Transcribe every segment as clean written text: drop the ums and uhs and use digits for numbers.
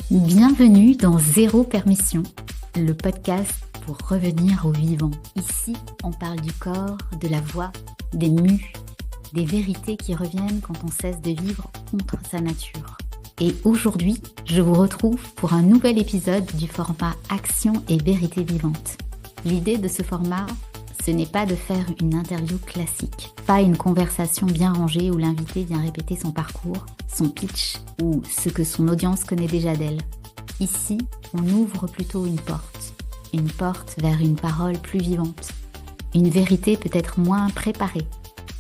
Bienvenue dans Zéro Permission, le podcast pour revenir au vivant. Ici, on parle du corps, de la voix, des mues, des vérités qui reviennent quand on cesse de vivre contre sa nature. Et aujourd'hui, je vous retrouve pour un nouvel épisode du format Action et vérité vivante. L'idée de ce format, ce n'est pas de faire une interview classique, pas une conversation bien rangée où l'invité vient répéter son parcours, son pitch ou ce que son audience connaît déjà d'elle. Ici, on ouvre plutôt une porte vers une parole plus vivante, une vérité peut-être moins préparée,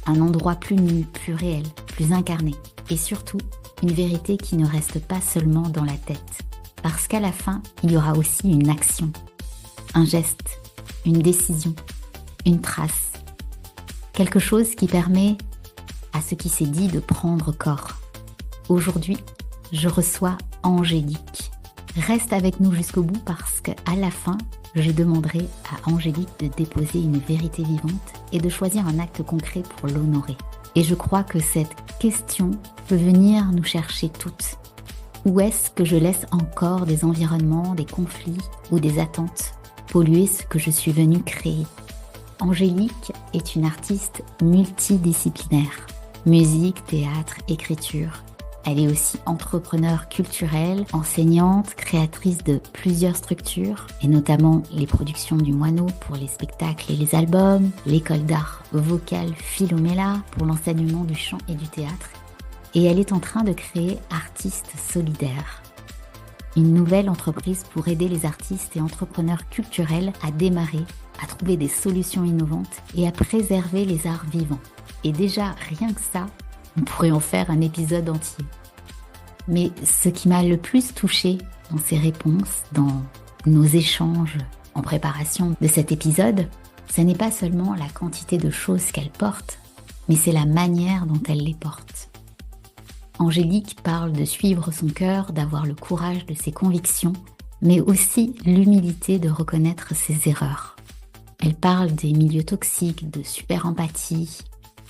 un endroit plus nu, plus réel, plus incarné et surtout, une vérité qui ne reste pas seulement dans la tête. Parce qu'à la fin, il y aura aussi une action, un geste, une décision, une trace, quelque chose qui permet à ce qui s'est dit de prendre corps. Aujourd'hui, je reçois Angélique. Reste avec nous jusqu'au bout parce qu'à la fin, je demanderai à Angélique de déposer une vérité vivante et de choisir un acte concret pour l'honorer. Et je crois que cette question peut venir nous chercher toutes. Où est-ce que je laisse encore des environnements, des conflits ou des attentes polluer ce que je suis venue créer ? Angélique est une artiste multidisciplinaire. Musique, théâtre, écriture. Elle est aussi entrepreneure culturelle, enseignante, créatrice de plusieurs structures, et notamment les productions du Moineau pour les spectacles et les albums, l'école d'art vocale Philomela pour l'enseignement du chant et du théâtre. Et elle est en train de créer Artistes Solidaires, une nouvelle entreprise pour aider les artistes et entrepreneurs culturels à démarrer, à trouver des solutions innovantes et à préserver les arts vivants. Et déjà, rien que ça, on pourrait en faire un épisode entier. Mais ce qui m'a le plus touchée dans ses réponses, dans nos échanges en préparation de cet épisode, ce n'est pas seulement la quantité de choses qu'elle porte, mais c'est la manière dont elle les porte. Angélique parle de suivre son cœur, d'avoir le courage de ses convictions, mais aussi l'humilité de reconnaître ses erreurs. Elle parle des milieux toxiques, de super empathie,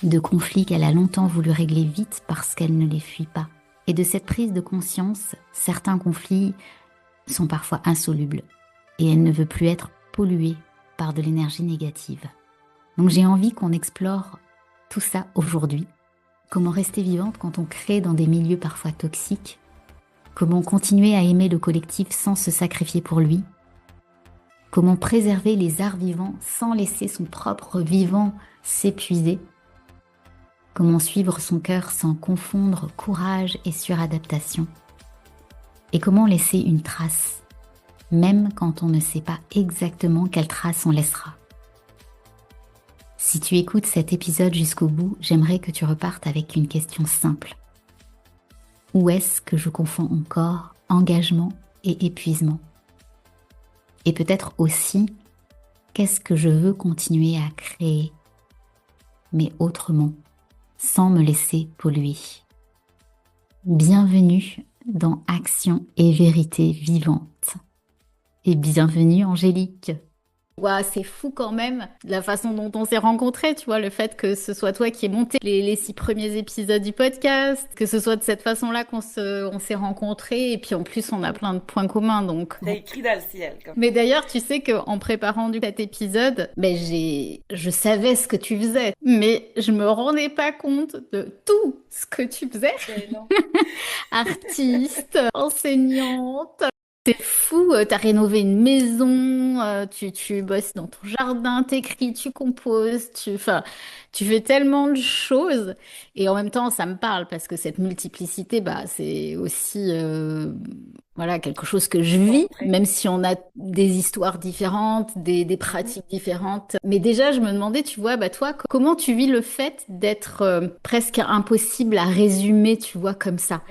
de conflits qu'elle a longtemps voulu régler vite parce qu'elle ne les fuit pas. Et de cette prise de conscience, certains conflits sont parfois insolubles et elle ne veut plus être polluée par de l'énergie négative. Donc j'ai envie qu'on explore tout ça aujourd'hui. Comment rester vivante quand on crée dans des milieux parfois toxiques ? Comment continuer à aimer le collectif sans se sacrifier pour lui ? Comment préserver les arts vivants sans laisser son propre vivant s'épuiser ? Comment suivre son cœur sans confondre courage et suradaptation ? Et comment laisser une trace, même quand on ne sait pas exactement quelle trace on laissera ? Si tu écoutes cet épisode jusqu'au bout, j'aimerais que tu repartes avec une question simple. Où est-ce que je confonds encore engagement et épuisement ? Et peut-être aussi, qu'est-ce que je veux continuer à créer, mais autrement, sans me laisser polluer. Bienvenue dans Action et vérité vivante. Et bienvenue Angélique. Ouah, c'est fou quand même la façon dont on s'est rencontrés, tu vois, le fait que ce soit toi qui aies monté les 6 premiers épisodes du podcast, que ce soit de cette façon-là on s'est rencontrés, et puis en plus on a plein de points communs, donc... T'as écrit dans le ciel. Mais d'ailleurs, tu sais qu'en préparant cet épisode, je savais ce que tu faisais, mais je me rendais pas compte de tout ce que tu faisais. Non. Artiste, enseignante... C'est fou, t'as rénové une maison, tu bosses dans ton jardin, t'écris, tu composes, tu fais tellement de choses. Et en même temps, ça me parle parce que cette multiplicité, c'est aussi quelque chose que je vis, même si on a des histoires différentes, des pratiques différentes. Mais déjà, je me demandais, tu vois, toi, comment tu vis le fait d'être presque impossible à résumer, tu vois, comme ça.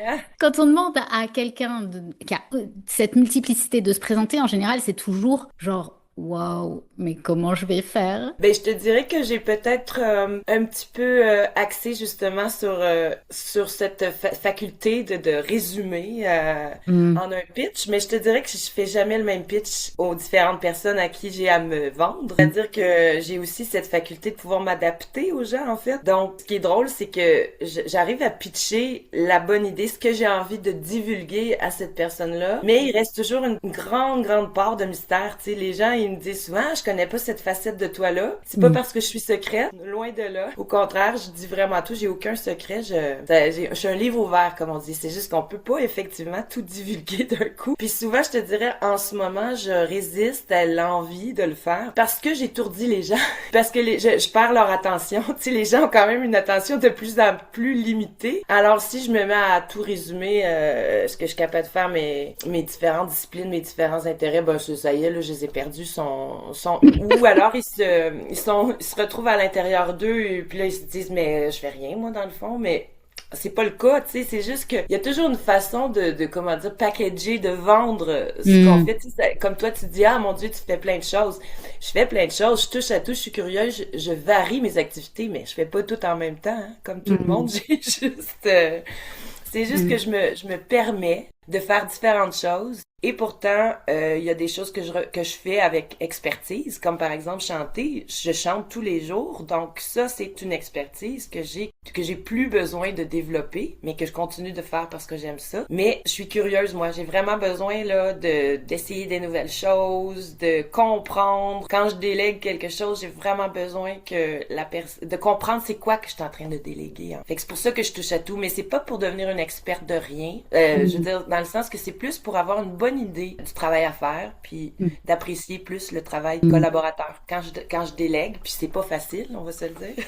Quand on demande à quelqu'un qui a cette multiplicité de se présenter, en général, c'est toujours genre Waouh, mais comment je vais faire? Ben, je te dirais que j'ai peut-être un petit peu axé justement sur cette faculté de résumer Hmm. en un pitch, mais je te dirais que je fais jamais le même pitch aux différentes personnes à qui j'ai à me vendre. C'est-à-dire que j'ai aussi cette faculté de pouvoir m'adapter aux gens, en fait. Donc, ce qui est drôle, c'est que j'arrive à pitcher la bonne idée, ce que j'ai envie de divulguer à cette personne-là, mais il reste toujours une grande, grande part de mystère. Tu sais, les gens, ils me disent souvent, je connais pas cette facette de toi-là. C'est pas Hmm. parce que je suis secrète, loin de là. Au contraire, je dis vraiment tout, j'ai aucun secret. Je suis un livre ouvert, comme on dit. C'est juste qu'on peut pas effectivement tout divulguer d'un coup. Puis souvent, je te dirais, en ce moment, je résiste à l'envie de le faire parce que j'étourdis les gens, parce que je perds leur attention. Tu sais, les gens ont quand même une attention de plus en plus limitée. Alors, si je me mets à tout résumer, ce que je suis capable de faire, mes différentes disciplines, mes différents intérêts, ben ça y est, là, je les ai perdus, ou alors ils se retrouvent à l'intérieur d'eux, et puis là, ils se disent, mais je fais rien, moi, dans le fond, mais c'est pas le cas, tu sais, c'est juste que il y a toujours une façon de comment dire, packager, de vendre ce qu'on Hmm. fait. Tu sais, comme toi, tu dis, ah mon Dieu, tu fais plein de choses. Je fais plein de choses, je touche à tout, je suis curieuse, je varie mes activités, mais je fais pas tout en même temps, hein. Comme tout le Hmm. monde, c'est juste que Hmm. je me permets de faire différentes choses. Et pourtant, il y a des choses que je fais avec expertise, comme par exemple chanter. Je chante tous les jours, donc ça, c'est une expertise que j'ai plus besoin de développer, mais que je continue de faire parce que j'aime ça. Mais je suis curieuse, moi. J'ai vraiment besoin, là, d'essayer des nouvelles choses, de comprendre. Quand je délègue quelque chose, j'ai vraiment besoin que de comprendre c'est quoi que je suis en train de déléguer, hein. Fait que c'est pour ça que je touche à tout, mais c'est pas pour devenir une experte de rien. Je veux Hmm. dire, dans le sens que c'est plus pour avoir une bonne idée du travail à faire, puis d'apprécier plus le travail Hmm. collaborateur. Quand je délègue, puis c'est pas facile, on va se le dire.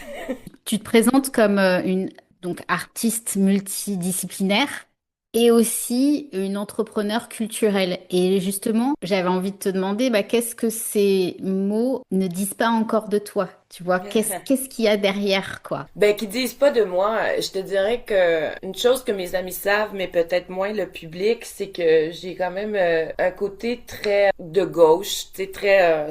Tu te présentes comme une donc artiste multidisciplinaire et aussi une entrepreneur culturelle. Et justement, j'avais envie de te demander, bah, qu'est-ce que ces mots ne disent pas encore de toi? Tu vois, qu'est-ce qu'il y a derrière, quoi? Ben, qui disent pas de moi, je te dirais que une chose que mes amis savent, mais peut-être moins le public, c'est que j'ai quand même un côté très de gauche, tu sais, très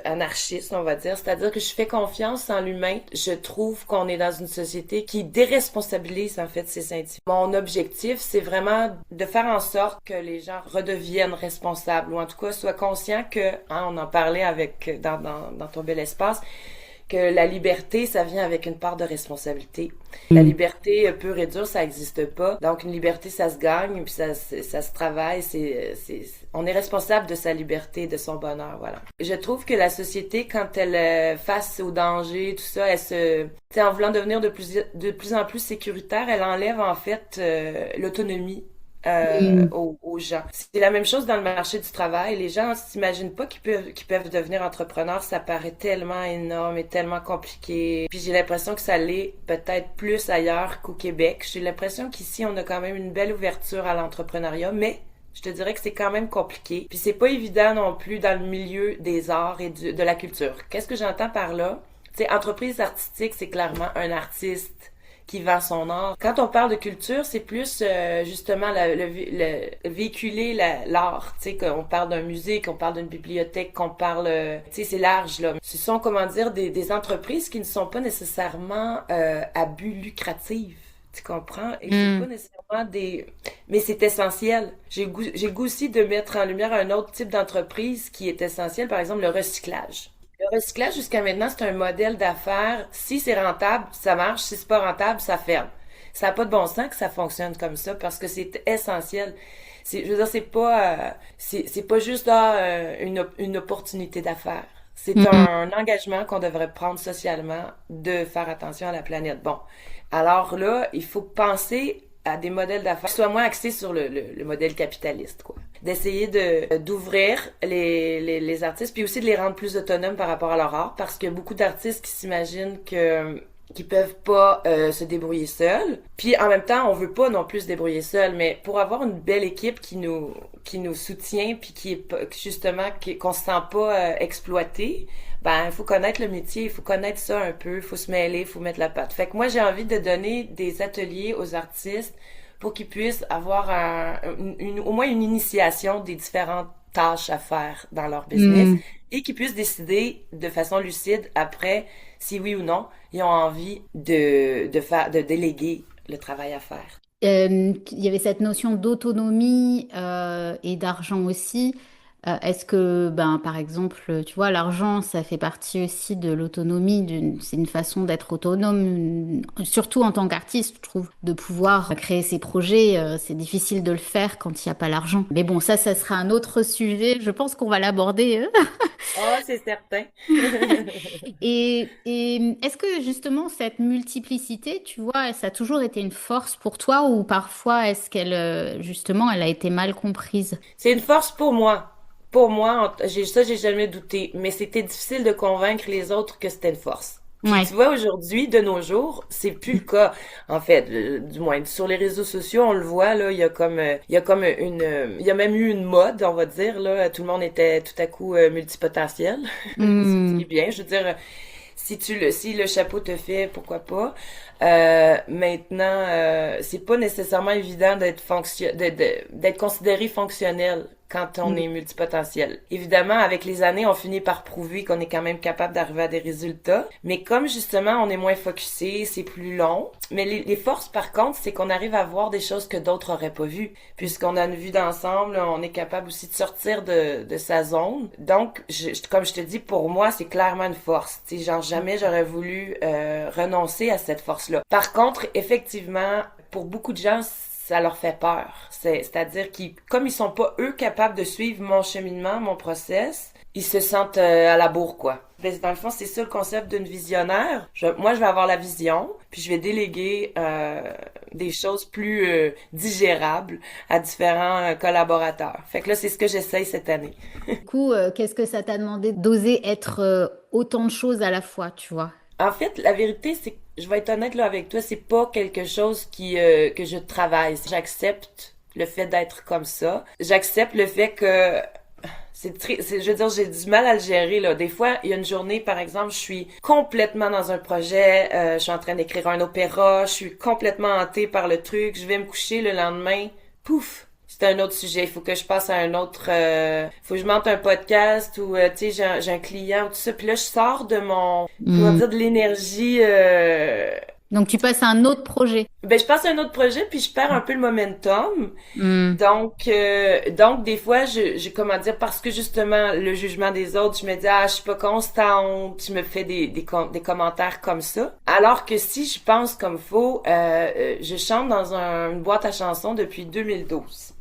anarchiste, on va dire. C'est-à-dire que je fais confiance en l'humain. Je trouve qu'on est dans une société qui déresponsabilise en fait ses individus. Mon objectif, c'est vraiment de faire en sorte que les gens redeviennent responsables, ou en tout cas soient conscients que, hein, on en parlait avec dans ton bel espace, que la liberté, ça vient avec une part de responsabilité. La Hmm. liberté pure et dure, ça n'existe pas. Donc, une liberté, ça se gagne, puis ça se travaille. On est responsable de sa liberté, de son bonheur, voilà. Je trouve que la société, quand elle face au danger, tout ça, tu sais, en voulant devenir de plus en plus sécuritaire, elle enlève en fait l'autonomie Hmm. aux gens. C'est la même chose dans le marché du travail. Les gens s'imaginent pas qu'ils peuvent devenir entrepreneurs. Ça paraît tellement énorme et tellement compliqué. Puis j'ai l'impression que ça l'est peut-être plus ailleurs qu'au Québec. J'ai l'impression qu'ici, on a quand même une belle ouverture à l'entrepreneuriat, mais je te dirais que c'est quand même compliqué. Puis c'est pas évident non plus dans le milieu des arts et de la culture. Qu'est-ce que j'entends par là? Tu sais, entreprise artistique, c'est clairement un artiste qui vend son art. Quand on parle de culture, c'est plus justement véhiculer l'art. Tu sais, qu'on parle d'un musée, qu'on parle d'une bibliothèque, qu'on parle... tu sais, c'est large, là. Ce sont, comment dire, des entreprises qui ne sont pas nécessairement à but lucratif. Tu comprends? Et c'est pas Hmm. nécessairement des... Mais c'est essentiel. J'ai le goût aussi de mettre en lumière un autre type d'entreprise qui est essentiel, par exemple le recyclage. Le recyclage, jusqu'à maintenant, c'est un modèle d'affaires. Si c'est rentable, ça marche. Si c'est pas rentable, ça ferme. Ça n'a pas de bon sens que ça fonctionne comme ça parce que c'est essentiel. Je veux dire, c'est pas juste une opportunité d'affaires. C'est Hmm. un engagement qu'on devrait prendre socialement de faire attention à la planète. Bon. Alors là, il faut penser à des modèles d'affaires qui soient moins axés sur le modèle capitaliste, quoi. D'essayer d'ouvrir les artistes, puis aussi de les rendre plus autonomes par rapport à leur art, parce qu'il y a beaucoup d'artistes qui s'imaginent que qui peuvent pas se débrouiller seuls. Puis en même temps, on veut pas non plus se débrouiller seuls, mais pour avoir une belle équipe qui nous soutient, puis qui est justement qu'on se sent pas exploité, ben il faut connaître le métier, il faut connaître ça un peu, il faut se mêler, il faut mettre la patte. Fait que moi j'ai envie de donner des ateliers aux artistes pour qu'ils puissent avoir au moins une initiation des différentes tâches à faire dans leur business. Hmm. et qu'ils puissent décider de façon lucide après si oui ou non ils ont envie de déléguer le travail à faire. Il y avait cette notion d'autonomie et d'argent aussi. Est-ce que, ben, par exemple, tu vois, l'argent, ça fait partie aussi de l'autonomie. C'est une façon d'être autonome, surtout en tant qu'artiste, je trouve, de pouvoir créer ses projets. C'est difficile de le faire quand il n'y a pas l'argent. Mais bon, ça sera un autre sujet. Je pense qu'on va l'aborder. Ah, c'est certain. Et est-ce que justement cette multiplicité, tu vois, ça a toujours été une force pour toi ou parfois est-ce qu'elle, justement, elle a été mal comprise? C'est une force pour moi. Pour moi, j'ai jamais douté, mais c'était difficile de convaincre les autres que c'était une force. Puis Ouais. tu vois, aujourd'hui, de nos jours, c'est plus le cas. En fait, du moins sur les réseaux sociaux, on le voit là, il y a comme il y a même eu une mode, on va dire là, tout le monde était tout à coup multipotentiel, ce qui est Hmm. bien. Je veux dire, si le chapeau te fait, pourquoi pas. Maintenant, c'est pas nécessairement évident d'être considéré fonctionnel quand on est multipotentiel. Évidemment, avec les années, on finit par prouver qu'on est quand même capable d'arriver à des résultats. Mais comme justement, on est moins focusé, c'est plus long. Mais les forces, par contre, c'est qu'on arrive à voir des choses que d'autres auraient pas vues. Puisqu'on a une vue d'ensemble, on est capable aussi de sortir de sa zone. Donc, comme je te dis, pour moi, c'est clairement une force. Tu sais, genre, jamais j'aurais voulu renoncer à cette force-là. Par contre, effectivement, pour beaucoup de gens, ça leur fait peur. C'est-à-dire qu'ils, comme ils sont pas eux capables de suivre mon cheminement, mon process, ils se sentent à la bourre, quoi. Ben, dans le fond, c'est ça le concept d'une visionnaire. Moi, je vais avoir la vision, puis je vais déléguer des choses plus digérables à différents collaborateurs. Fait que là, c'est ce que j'essaye cette année. Du coup, qu'est-ce que ça t'a demandé d'oser être autant de choses à la fois, tu vois? En fait, la vérité, c'est que je vais être honnête là avec toi, c'est pas quelque chose que je travaille. J'accepte le fait d'être comme ça. J'accepte le fait que je veux dire, j'ai du mal à le gérer là. Des fois, il y a une journée, par exemple, je suis complètement dans un projet, je suis en train d'écrire un opéra, je suis complètement hantée par le truc, je vais me coucher le lendemain, pouf, c'est un autre sujet. Il faut que je passe à un autre, faut que je monte un podcast ou tu sais, j'ai un client ou tout ça. Puis là, je sors de mon, comment Hmm. dire, de l'énergie. Donc, tu passes à un autre projet. Ben, je passe à un autre projet puis je perds un peu le momentum. Hmm. Donc des fois, comment dire, parce que justement le jugement des autres, je me dis ah, je suis pas constante, je me fais des commentaires comme ça. Alors que si je pense comme faut, je chante dans une boîte à chansons depuis 2012.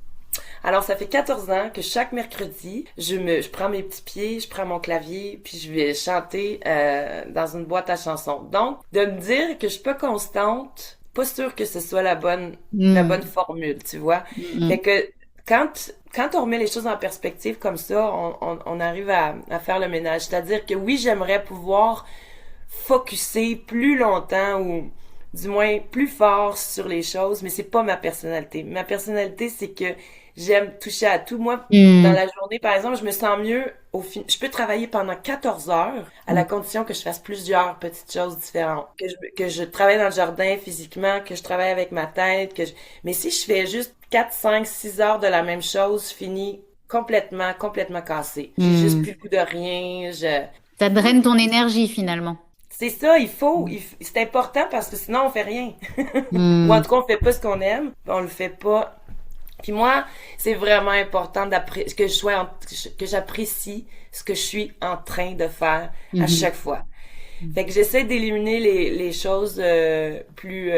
Alors, ça fait 14 ans que chaque mercredi, je prends mes petits pieds, je prends mon clavier, puis je vais chanter dans une boîte à chansons. Donc, de me dire que je suis pas constante, pas sûr que ce soit la Hmm. bonne formule, tu vois. Hmm. Fait que quand on remet les choses en perspective comme ça, on arrive à faire le ménage. C'est-à-dire que oui, j'aimerais pouvoir focusser plus longtemps ou du moins plus fort sur les choses, mais c'est pas ma personnalité. Ma personnalité, c'est que j'aime toucher à tout. Moi, dans Hmm. la journée, par exemple, je me sens mieux je peux travailler pendant 14 heures à la condition que je fasse plusieurs petites choses différentes. Que je travaille dans le jardin physiquement, que je travaille avec ma tête, mais si je fais juste 4, 5, 6 heures de la même chose, je finis complètement cassée. J'ai juste Hmm. plus le goût de rien, Ça draine ton énergie finalement. c'est ça, c'est important parce que sinon on fait rien. Ou en Hmm. tout cas, on fait pas ce qu'on aime, puis on le fait pas. Puis moi, c'est vraiment important que j'apprécie ce que je suis en train de faire à Mhm. chaque fois. Fait que j'essaie d'éliminer les choses plus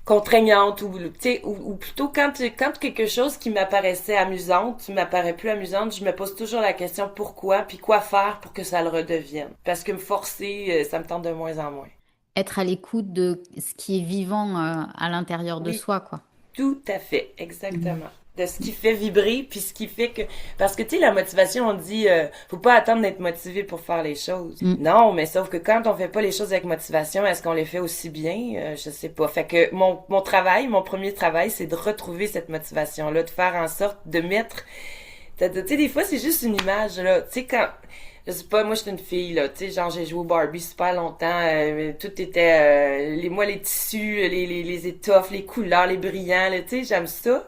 contraignantes ou tu sais ou plutôt quand quelque chose qui m'apparaissait amusante, qui m'apparaît plus amusante, je me pose toujours la question pourquoi puis quoi faire pour que ça le redevienne. Parce que me forcer, ça me tente de moins en moins. Être à l'écoute de ce qui est vivant à l'intérieur de Oui, soi, quoi. tout à fait, Mhm. exactement. De ce qui fait vibrer, puis ce qui fait que... Parce que, tu sais, la motivation, on dit, faut pas attendre d'être motivé pour faire les choses. Mm. Non, mais sauf que quand on fait pas les choses avec motivation, est-ce qu'on les fait aussi bien? Je sais pas. Fait que mon premier travail, c'est de retrouver cette motivation-là, de faire en sorte de mettre... Tu sais, des fois, c'est juste une image, là. Tu sais, quand... Je sais pas, moi, j'étais une fille, là. Tu sais, genre, j'ai joué au Barbie super longtemps. Tout était... les tissus, les étoffes, les couleurs, les brillants, là. Tu sais, j'aime ça.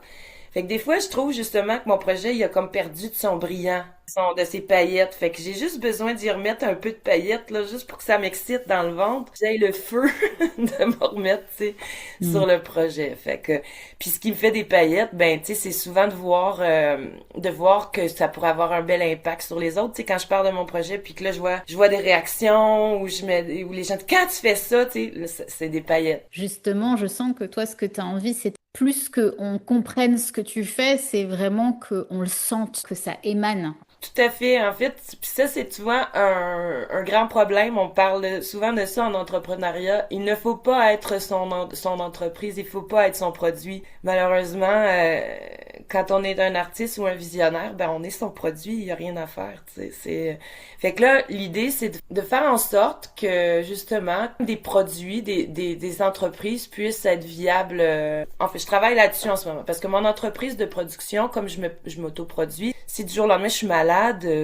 Fait que des fois, je trouve justement que mon projet, il a comme perdu de son brillant. de ces paillettes. Fait que j'ai juste besoin d'y remettre un peu de paillettes, là, juste pour que ça m'excite dans le ventre. J'ai le feu de me remettre, tu sais, Mm. sur le projet. Fait que, puis ce qui me fait des paillettes, ben, tu sais, c'est souvent de voir que ça pourrait avoir un bel impact sur les autres. Tu sais, quand je parle de mon projet, puis que là, je vois des réactions, où les gens, quand tu fais ça, tu sais, là, c'est des paillettes. Justement, je sens que toi, ce que tu as envie, c'est plus qu'on comprenne ce que tu fais, c'est vraiment qu'on le sente, que ça émane. Tout à fait. En fait, puis ça, c'est, tu vois, un grand problème. On parle souvent de ça en entrepreneuriat. Il ne faut pas être son entreprise, il faut pas être son produit. Malheureusement, quand on est un artiste ou un visionnaire, ben on est son produit, il y a rien à faire, tu sais. Fait que là, l'idée, c'est de faire en sorte que, justement, des produits, des entreprises puissent être viables. En fait, je travaille là-dessus en ce moment. Parce que mon entreprise de production, comme je m'autoproduis, si du jour au lendemain je suis malade,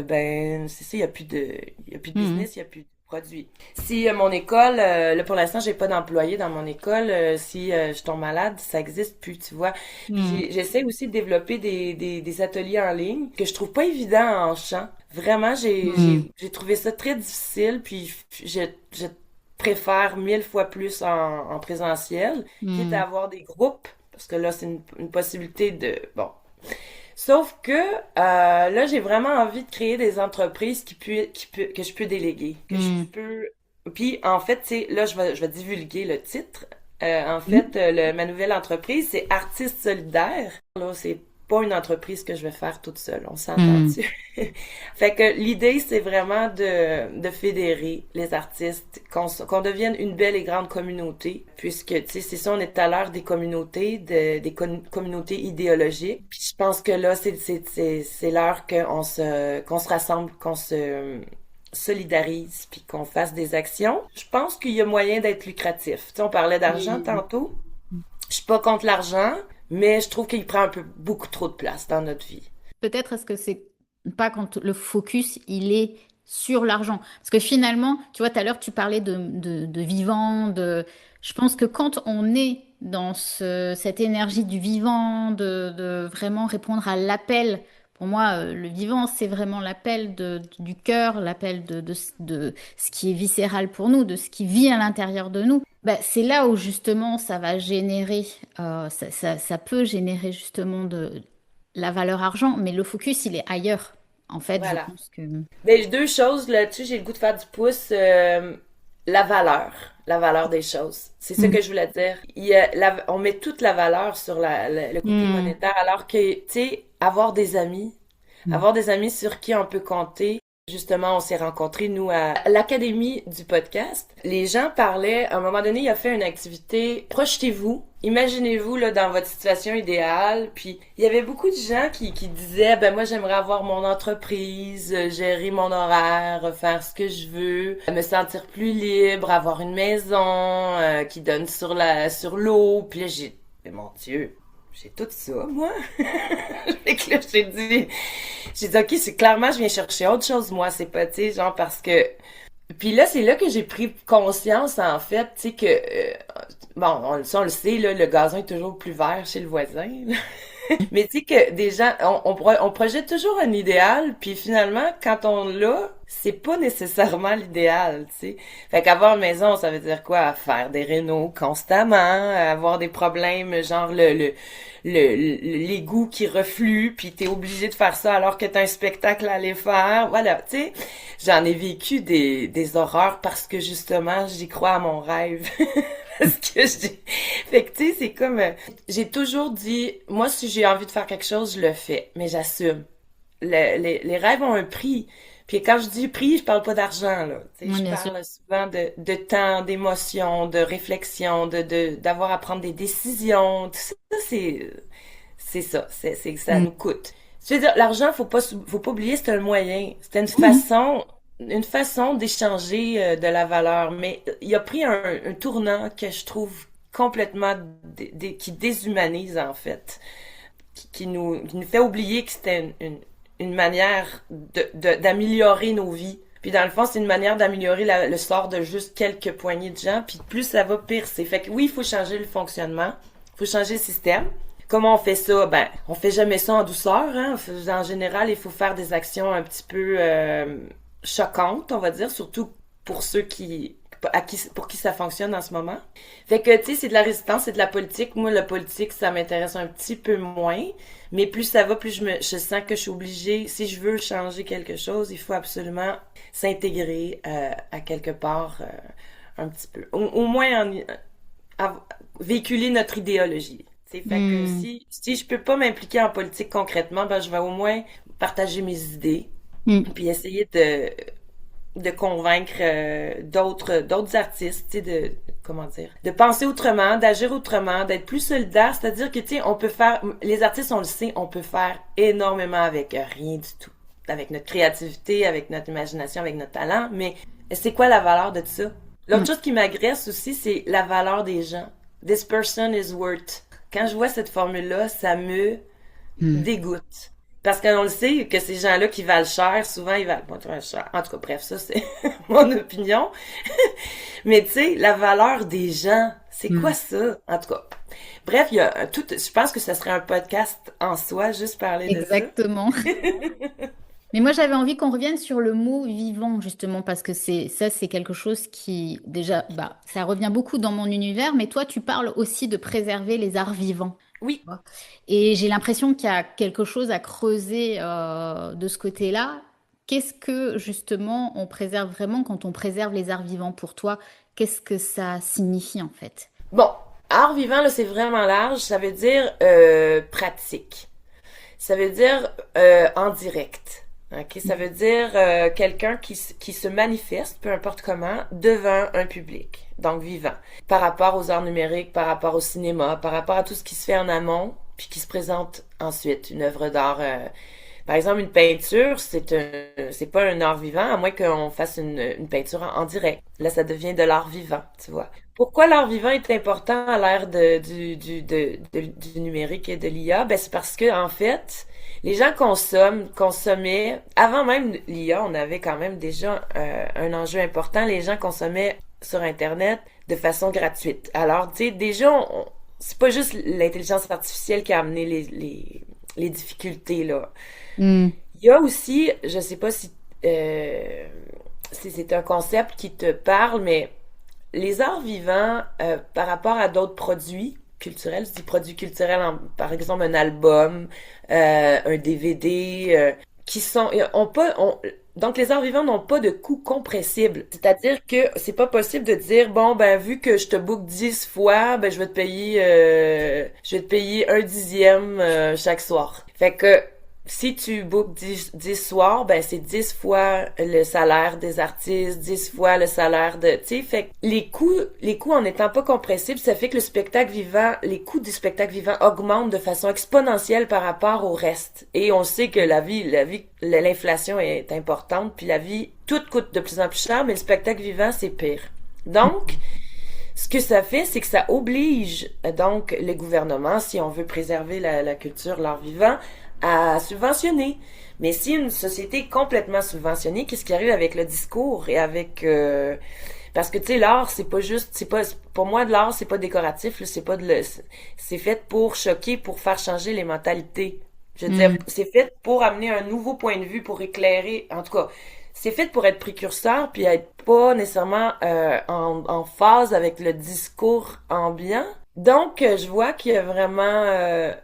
ben c'est ça, il y a plus de Mhm. business, il y a plus de produits. Si mon école, là pour l'instant j'ai pas d'employé dans mon école, si je tombe malade, ça existe plus, tu vois. Puis Mhm. j'essaie aussi de développer des ateliers en ligne que je trouve pas évident en chant. Vraiment, Mhm. j'ai trouvé ça très difficile, puis je préfère 1000 fois plus en présentiel, quitte à Mhm. avoir des groupes, parce que là c'est une possibilité de, bon, sauf que là, j'ai vraiment envie de créer des entreprises que je peux déléguer, que je Mhm. peux. Puis en fait, tu sais, là, je vais divulguer le titre. En fait, Mhm. ma nouvelle entreprise, c'est Artiste Solidaire. Là, c'est pas une entreprise que je vais faire toute seule, on s'entend Mhm. dessus. Fait que l'idée, c'est vraiment de fédérer les artistes, qu'on devienne une belle et grande communauté, puisque, tu sais, c'est ça, on est tout à l'heure des communautés, communautés idéologiques. Puis je pense que là, c'est l'heure qu'on se rassemble, qu'on se solidarise, puis qu'on fasse des actions. Je pense qu'il y a moyen d'être lucratif. Tu sais, on parlait d'argent Oui. tantôt. Je suis pas contre l'argent, mais je trouve qu'il prend un peu beaucoup trop de place dans notre vie. Peut-être est-ce que c'est pas quand le focus il est sur l'argent. Parce que finalement, tu vois, tout à l'heure tu parlais de vivant, je pense que quand on est dans cette énergie du vivant, de vraiment répondre à l'appel, pour moi, le vivant, c'est vraiment l'appel du cœur, l'appel de ce qui est viscéral pour nous, de ce qui vit à l'intérieur de nous. Ben, c'est là où justement ça va générer, ça peut générer justement la valeur argent, mais le focus, il est ailleurs. En fait, je Voilà. pense que... Mais deux choses là-dessus, j'ai le goût de faire du pouce. La valeur, la valeur des choses. C'est ça Mm. que je voulais dire. On met toute la valeur sur le côté Mm. monétaire, alors que, tu sais, Mm. avoir des amis sur qui on peut compter. Justement, on s'est rencontrés, nous, à l'Académie du podcast. Les gens parlaient, à un moment donné, il a fait une activité, projetez-vous, imaginez-vous, là, dans votre situation idéale, puis il y avait beaucoup de gens qui disaient, ben moi, j'aimerais avoir mon entreprise, gérer mon horaire, faire ce que je veux, me sentir plus libre, avoir une maison, qui donne sur l'eau, puis là, mais mon Dieu, j'ai tout ça, moi. Fait que là, j'ai dit, OK, c'est clairement, je viens chercher autre chose, moi. C'est pas, tu sais, genre, parce que. Puis là, c'est là que j'ai pris conscience, en fait, tu sais, que. Bon, ça, on le sait, là, le gazon est toujours plus vert chez le voisin, là. Mais tu sais que des gens, on projette toujours un idéal, puis finalement, quand on l'a, c'est pas nécessairement l'idéal, tu sais. Fait qu'avoir une maison, ça veut dire quoi? Faire des rénaux constamment, avoir des problèmes, genre l'égout qui reflue, puis t'es obligé de faire ça alors que t'as un spectacle à aller faire. Voilà, tu sais. J'en ai vécu des horreurs parce que justement, j'y crois à mon rêve. Parce que fait que tu sais, c'est comme j'ai toujours dit, moi si j'ai envie de faire quelque chose, je le fais, mais j'assume. Les rêves ont un prix. Puis quand je dis prix, je parle pas d'argent là. Tu sais, Oui, je bien sûr. parle souvent de temps, d'émotion, de réflexion, d'avoir à prendre des décisions. Tout ça, c'est ça. C'est que ça Mm. nous coûte. Je veux dire, l'argent, faut pas oublier, c'est un moyen. C'était Mhm. une façon d'échanger de la valeur. Mais il a pris un tournant que je trouve complètement qui déshumanise en fait, qui nous fait oublier que c'était une manière d'améliorer nos vies. Puis dans le fond, c'est une manière d'améliorer le sort de juste quelques poignées de gens. Puis plus ça va, pire c'est. Fait que oui, il faut changer le fonctionnement, il faut changer le système. Comment on fait ça? Ben, on fait jamais ça en douceur, hein. En général, il faut faire des actions un petit peu choquantes, on va dire, surtout pour ceux pour qui ça fonctionne en ce moment. Fait que, tu sais, c'est de la résistance, c'est de la politique. Moi, la politique, ça m'intéresse un petit peu moins. Mais plus ça va, plus je sens que je suis obligée, si je veux changer quelque chose, il faut absolument s'intégrer à quelque part un petit peu. Au moins véhiculer notre idéologie. Fait que si je peux pas m'impliquer en politique concrètement, ben je vais au moins partager mes idées, puis essayer de convaincre d'autres artistes, tu sais, comment dire, de penser autrement, d'agir autrement, d'être plus solidaire, c'est-à-dire que, tu sais, on peut faire, les artistes, on le sait, on peut faire énormément avec rien du tout, avec notre créativité, avec notre imagination, avec notre talent, mais c'est quoi la valeur de ça? L'autre chose qui m'agresse aussi, c'est la valeur des gens. This person is worth. Quand je vois cette formule-là, ça me dégoûte. Parce qu'on le sait que ces gens-là qui valent cher, souvent ils valent pas très cher. En tout cas, bref, ça c'est mon opinion. Mais tu sais, la valeur des gens, c'est quoi ça? En tout cas, bref, il y a tout. Je pense que ça serait un podcast en soi, juste parler de ça. Exactement. Mais moi, j'avais envie qu'on revienne sur le mot vivant, justement, parce que c'est quelque chose qui, déjà, bah, ça revient beaucoup dans mon univers, mais toi, tu parles aussi de préserver les arts vivants. Oui. Et j'ai l'impression qu'il y a quelque chose à creuser de ce côté-là. Qu'est-ce que, justement, on préserve vraiment quand on préserve les arts vivants pour toi? Qu'est-ce que ça signifie, en fait? Bon, art vivant, là, c'est vraiment large. Ça veut dire pratique. Ça veut dire en direct. Okay, ça veut dire quelqu'un qui se manifeste, peu importe comment, devant un public, donc vivant. Par rapport aux arts numériques, par rapport au cinéma, par rapport à tout ce qui se fait en amont, puis qui se présente ensuite, une œuvre d'art. Par exemple, une peinture, c'est pas un art vivant, à moins qu'on fasse une peinture en direct. Là, ça devient de l'art vivant, tu vois. Pourquoi l'art vivant est important à l'ère du numérique et de l'IA? Ben, c'est parce que, en fait, les gens consommaient, avant même l'IA, on avait quand même déjà un enjeu important. Les gens consommaient sur Internet de façon gratuite. Alors, tu sais, déjà, c'est pas juste l'intelligence artificielle qui a amené les difficultés, là. Il y a aussi, je sais pas si c'est un concept qui te parle, mais les arts vivants, par rapport à d'autres produits culturels, je dis produits culturels, par exemple un album, un DVD, donc les arts vivants n'ont pas de coût compressible. C'est-à-dire que c'est pas possible de dire, bon, ben, vu que je te book 10 fois, ben, je vais te payer un dixième chaque soir. Fait que, si tu bookes 10 soirs, ben c'est 10 fois le salaire des artistes, 10 fois le salaire tu sais, fait que les coûts en étant pas compressibles, ça fait que les coûts du spectacle vivant augmentent de façon exponentielle par rapport au reste. Et on sait que l'inflation est importante, puis tout coûte de plus en plus cher, mais le spectacle vivant, c'est pire. Donc, ce que ça fait, c'est que ça oblige donc le gouvernement, si on veut préserver la culture, l'art vivant, à subventionner. Mais si une société est complètement subventionnée, qu'est-ce qui arrive avec le discours et avec parce que tu sais l'art pour moi de l'art c'est pas décoratif là, c'est fait pour choquer, pour faire changer les mentalités. Je veux dire, c'est fait pour amener un nouveau point de vue, pour éclairer, en tout cas, c'est fait pour être précurseur puis être pas nécessairement en phase avec le discours ambiant. Donc, je vois qu'il y a vraiment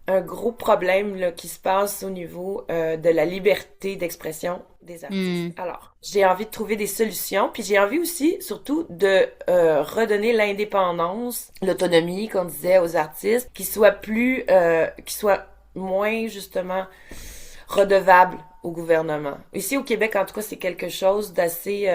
un gros problème là, qui se passe au niveau de la liberté d'expression des artistes. Alors, j'ai envie de trouver des solutions, puis j'ai envie aussi, surtout, de redonner l'indépendance, l'autonomie, qu'on disait aux artistes, qui soient moins, justement, redevables au gouvernement. Ici, au Québec, en tout cas, c'est quelque chose d'assez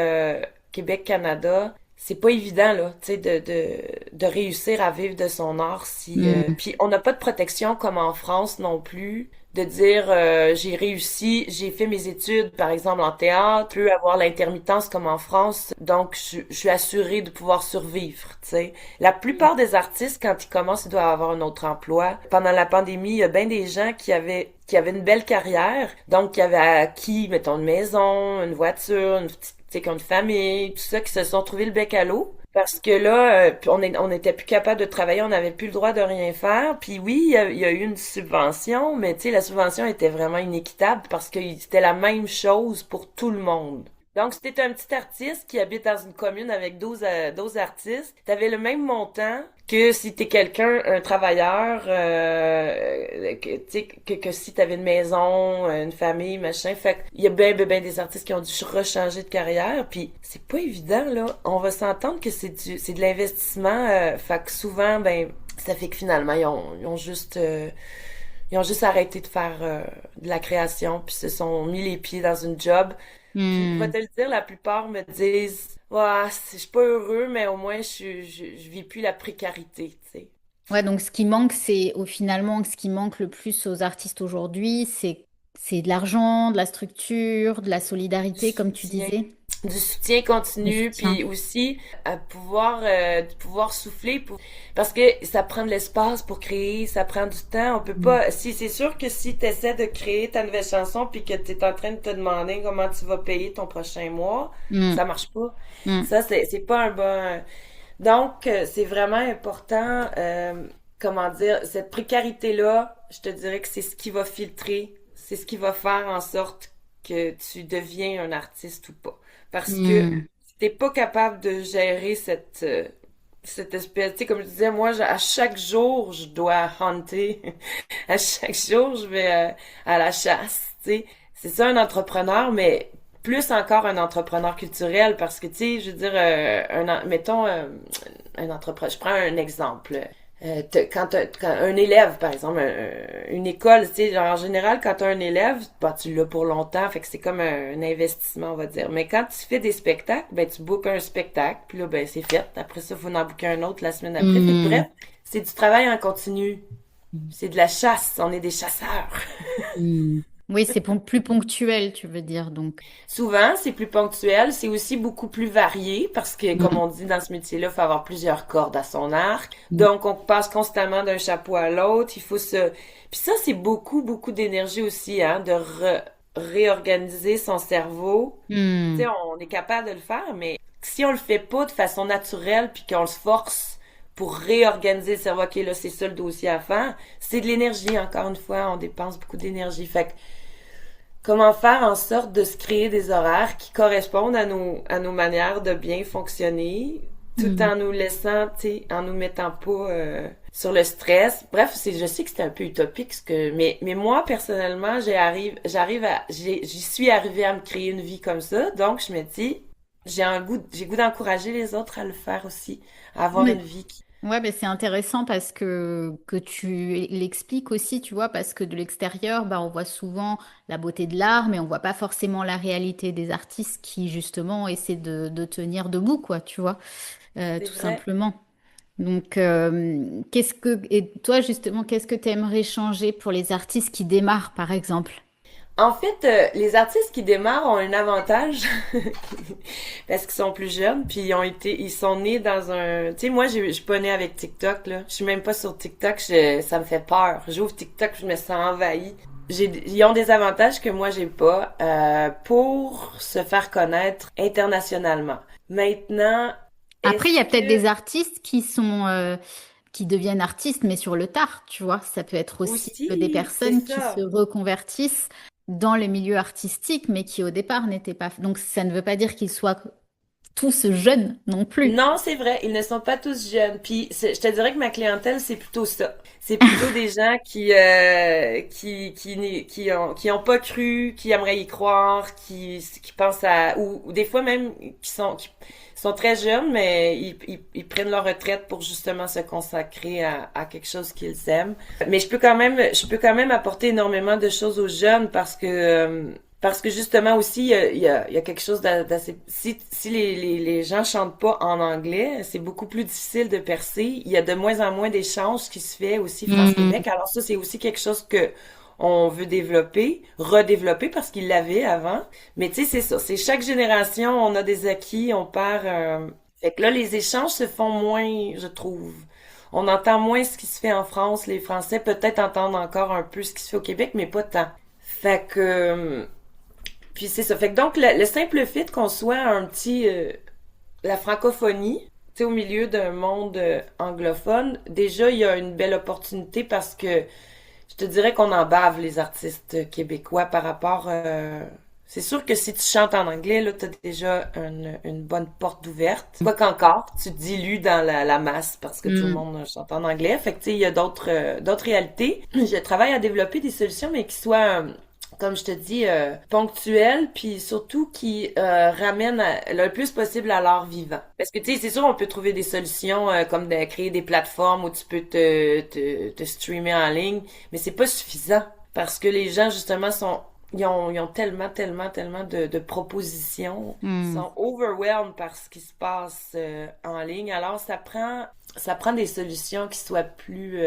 Québec-Canada. C'est pas évident là, tu sais, de réussir à vivre de son art si puis on n'a pas de protection comme en France non plus, de dire j'ai réussi, j'ai fait mes études par exemple en théâtre, je peux avoir l'intermittence comme en France, donc je suis assurée de pouvoir survivre, tu sais. La plupart des artistes quand ils commencent, ils doivent avoir un autre emploi. Pendant la pandémie, il y a bien des gens qui avaient une belle carrière, donc qui avaient acquis mettons une maison, une voiture, une petite qui ont une famille, tout ça, qui se sont trouvés le bec à l'eau. Parce que là, on était plus capable de travailler, on n'avait plus le droit de rien faire. Puis oui, il y a eu une subvention, mais tu sais, la subvention était vraiment inéquitable parce que c'était la même chose pour tout le monde. Donc, si t'es un petit artiste qui habite dans une commune avec 12 artistes, t'avais le même montant que si t'es quelqu'un, un travailleur, tu sais, que si t'avais une maison, une famille, machin. Fait qu'il y a ben des artistes qui ont dû rechanger de carrière, puis c'est pas évident, là. On va s'entendre que c'est de l'investissement, fait que souvent, ben, ça fait que finalement, ils ont juste arrêté de faire de la création, puis se sont mis les pieds dans une job. Puis, va Hmm. te le dire, la plupart me disent, ouais, je suis pas heureux, mais au moins, je vis plus la précarité, tu sais. Ouais, donc ce qui manque, c'est au finalement ce qui manque le plus aux artistes aujourd'hui, c'est de l'argent, de la structure, de la Du solidarité, comme tu soutien. disais, Du soutien du continu, soutien. puis aussi à pouvoir souffler parce que ça prend de l'espace pour créer, ça prend du temps. On peut Hmm. pas. Si c'est sûr que si tu essaies de créer ta nouvelle chanson puis que tu es en train de te demander comment tu vas payer ton prochain mois, Hmm. ça marche pas. Hmm. Ça c'est pas un bon. Donc c'est vraiment important. Comment dire, cette précarité là, je te dirais que c'est ce qui va filtrer, c'est ce qui va faire en sorte que tu deviens un artiste ou pas. Parce que Hmm. si t'es pas capable de gérer cette espèce, tu sais, comme je disais, moi, à chaque jour, je dois hunter. À chaque jour, je vais à la chasse, tu sais. C'est ça un entrepreneur, mais plus encore un entrepreneur culturel parce que, tu sais, je veux dire, mettons, un entrepreneur, je prends un exemple. Quand un élève, par exemple, une école, tu sais, genre, en général, quand t'as un élève, bah, tu l'as pour longtemps, fait que c'est comme un investissement, on va dire. Mais quand tu fais des spectacles, ben, tu bookes un spectacle, puis là, ben, c'est fait. Après ça, faut en booker un autre la semaine après. Fait que Hmm. bref, c'est du travail en continu. C'est de la chasse. On est des chasseurs. Hmm. Oui, c'est plus ponctuel, tu veux dire, donc. Souvent, c'est plus ponctuel, c'est aussi beaucoup plus varié parce que, comme Hmm. on dit dans ce métier-là, il faut avoir plusieurs cordes à son arc. Hmm. Donc, on passe constamment d'un chapeau à l'autre. Il faut se... Puis ça, c'est beaucoup d'énergie aussi, hein, de réorganiser son cerveau. Tu sais, Hmm. on est capable de le faire, mais si on le fait pas de façon naturelle puis qu'on se force pour réorganiser le cerveau, ok, là, c'est ça le dossier à faire, c'est de l'énergie, encore une fois, on dépense beaucoup d'énergie. Fait que comment faire en sorte de se créer des horaires qui correspondent à nos manières de bien fonctionner, tout Hmm. en nous laissant, tu sais, en nous mettant pas sur le stress. Bref, je sais que c'est un peu utopique mais moi personnellement, j'y suis arrivée à me créer une vie comme ça. Donc je me dis, j'ai goût d'encourager les autres à le faire aussi, à avoir une Oui. vie qui. Ouais, ben c'est intéressant parce que tu l'expliques aussi, tu vois, parce que de l'extérieur, bah, on voit souvent la beauté de l'art, mais on voit pas forcément la réalité des artistes qui, justement, essaient de tenir debout, quoi, tu vois, C'est tout vrai. simplement. Donc, et toi, justement, qu'est-ce que tu aimerais changer pour les artistes qui démarrent, par exemple? En fait, les artistes qui démarrent ont un avantage parce qu'ils sont plus jeunes, puis ils sont nés dans un, tu sais, moi, je suis pas née avec TikTok là, je suis même pas sur TikTok, ça me fait peur. J'ouvre TikTok, je me sens envahie. Ils ont des avantages que moi j'ai pas pour se faire connaître internationalement. Maintenant, Après, il y est-ce a peut-être que des artistes qui deviennent artistes, mais sur le tard, tu vois. Ça peut être aussi des aussi, c'est personnes qui se ça. reconvertissent dans les milieux artistiques, mais qui au départ n'étaient pas. Donc, ça ne veut pas dire qu'ils soient tous jeunes non plus. Non, c'est vrai, ils ne sont pas tous jeunes. Puis je te dirais que ma clientèle, c'est plutôt ça. C'est plutôt des gens qui ont pas cru, qui aimeraient y croire, qui pensent ou des fois même qui sont très jeunes, mais ils prennent leur retraite pour justement se consacrer à quelque chose qu'ils aiment. Mais je peux quand même apporter énormément de choses aux jeunes parce que justement aussi, il y a quelque chose d'assez... Si les gens chantent pas en anglais, c'est beaucoup plus difficile de percer. Il y a de moins en moins d'échanges qui se fait aussi Hmm. France-Québec. Alors ça, c'est aussi quelque chose que on veut développer, redévelopper parce qu'il l'avait avant. Mais tu sais, c'est ça. C'est chaque génération, on a des acquis, on perd... Fait que là, les échanges se font moins, je trouve. On entend moins ce qui se fait en France. Les Français peut-être entendent encore un peu ce qui se fait au Québec, mais pas tant. Fait que puis c'est ça. Fait que donc, le simple fait qu'on soit la francophonie, tu sais, au milieu d'un monde anglophone, déjà, il y a une belle opportunité parce que je te dirais qu'on en bave les artistes québécois par rapport. C'est sûr que si tu chantes en anglais, là, t'as déjà une bonne porte ouverte. Quoi qu'encore, tu te dilues dans la masse parce que tout le Mm. monde chante en anglais. Fait que tu sais, il y a d'autres réalités. Je travaille à développer des solutions, mais qui soient comme je te dis, ponctuelles, puis surtout qui ramènent le plus possible à l'art vivant. Parce que, tu sais, c'est sûr, on peut trouver des solutions comme de créer des plateformes où tu peux te streamer en ligne, mais c'est pas suffisant. Parce que les gens, justement, ils ont tellement, tellement, tellement de propositions. Ils Mm. sont overwhelmed par ce qui se passe en ligne. Alors, ça prend des solutions qui soient plus,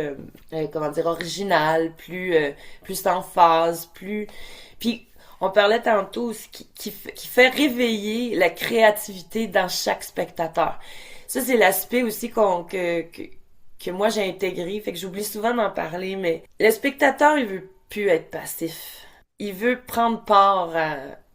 comment dire, originales, plus en phase, plus... Puis, on parlait tantôt, qui fait réveiller la créativité dans chaque spectateur. Ça, c'est l'aspect aussi que moi j'ai intégré, fait que j'oublie souvent d'en parler, mais le spectateur, il veut plus être passif. Il veut prendre part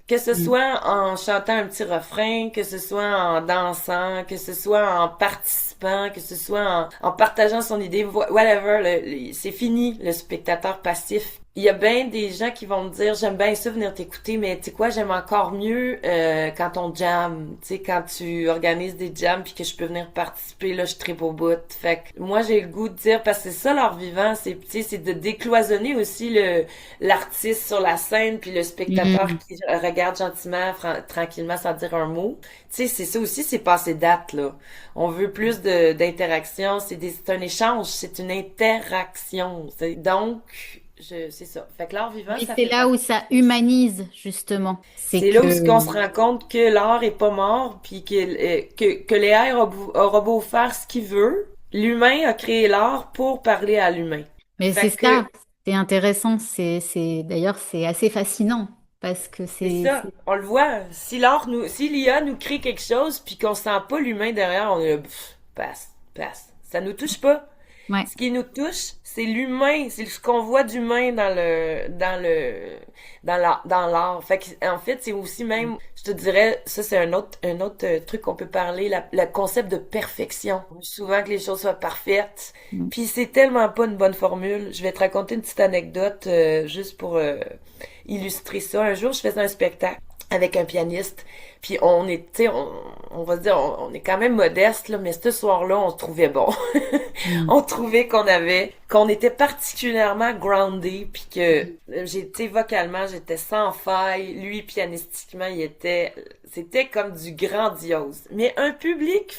que ce Mm. soit en chantant un petit refrain, que ce soit en dansant, que ce soit en participant, que ce soit en partageant son idée, whatever, c'est fini le spectateur passif. Il y a bien des gens qui vont me dire j'aime bien ça venir t'écouter, mais tu sais quoi, j'aime encore mieux quand on jam, tu sais, quand tu organises des jams puis que je peux venir participer, là je tripe au bout. Fait que moi j'ai le goût de dire, parce que c'est ça l'art vivant, c'est, tu sais, c'est de décloisonner aussi l'artiste sur la scène puis le spectateur Mm. qui regarde gentiment, tranquillement sans dire un mot. Tu sais, c'est ça aussi, c'est passé date là. On veut plus d'interaction, c'est un échange, c'est une interaction. Donc c'est ça. Fait que l'art vivant, Oui, ça c'est fait là partie. où ça humanise, justement. C'est C'est là où ce qu'on se que rend compte que l'art est pas mort, puis que l'AI aura beau faire ce qu'il veut, l'humain a créé l'art pour parler à l'humain. mais c'est Fait que ça, c'est intéressant, d'ailleurs c'est assez fascinant parce que c'est ça, on le voit. Si l'IA nous crée quelque chose, puis qu'on sent pas l'humain derrière, on est là, pff, passe. Ça nous touche pas. ouais. Ce qui nous touche, c'est l'humain, c'est ce qu'on voit d'humain dans l'art. Fait que, en fait, c'est aussi même, je te dirais, ça c'est un autre truc qu'on peut parler, le concept de perfection. On veut souvent que les choses soient parfaites. Mm. Puis c'est tellement pas une bonne formule. Je vais te raconter une petite anecdote, juste pour illustrer ça. Un jour, je faisais un spectacle avec un pianiste. Puis on est, tu sais, on va se dire, on est quand même modeste, là, mais ce soir-là, on se trouvait bon. Mm. On trouvait qu'on était particulièrement groundé, puis que j'étais vocalement, j'étais sans faille. Lui, pianistiquement, c'était comme du grandiose. Mais un public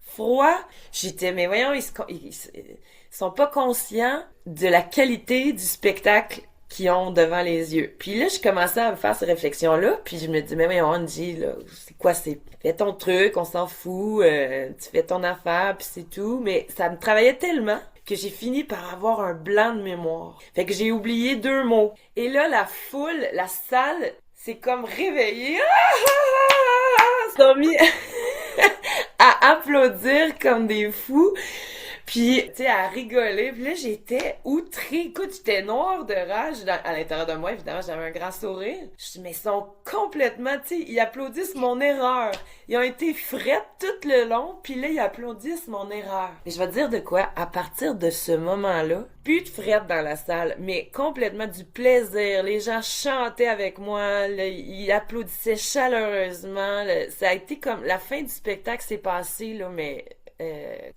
froid, j'étais, mais voyons, ils sont pas conscients de la qualité du spectacle qu'ils ont devant les yeux. Puis là, je commençais à me faire ces réflexions-là, puis je me dis, mais voyons, Angie, là, c'est quoi, fais ton truc, on s'en fout, tu fais ton affaire, puis c'est tout. Mais ça me travaillait tellement que j'ai fini par avoir un blanc de mémoire. Fait que j'ai oublié 2 mots. Et là, la foule, la salle, c'est comme réveillée. Ils sont mis à applaudir comme des fous. Puis, tu sais, à rigoler. Puis là, j'étais outrée. Écoute, j'étais noire de rage. À l'intérieur de moi, évidemment, j'avais un grand sourire. Je dis, mais ils sont complètement, tu sais, ils applaudissent mon erreur. Ils ont été frettes tout le long. Puis là, ils applaudissent mon erreur. Et je vais te dire de quoi? À partir de ce moment-là, plus de frettes dans la salle, mais complètement du plaisir. Les gens chantaient avec moi. Là, ils applaudissaient chaleureusement. Ça a été comme, la fin du spectacle s'est passé, là, mais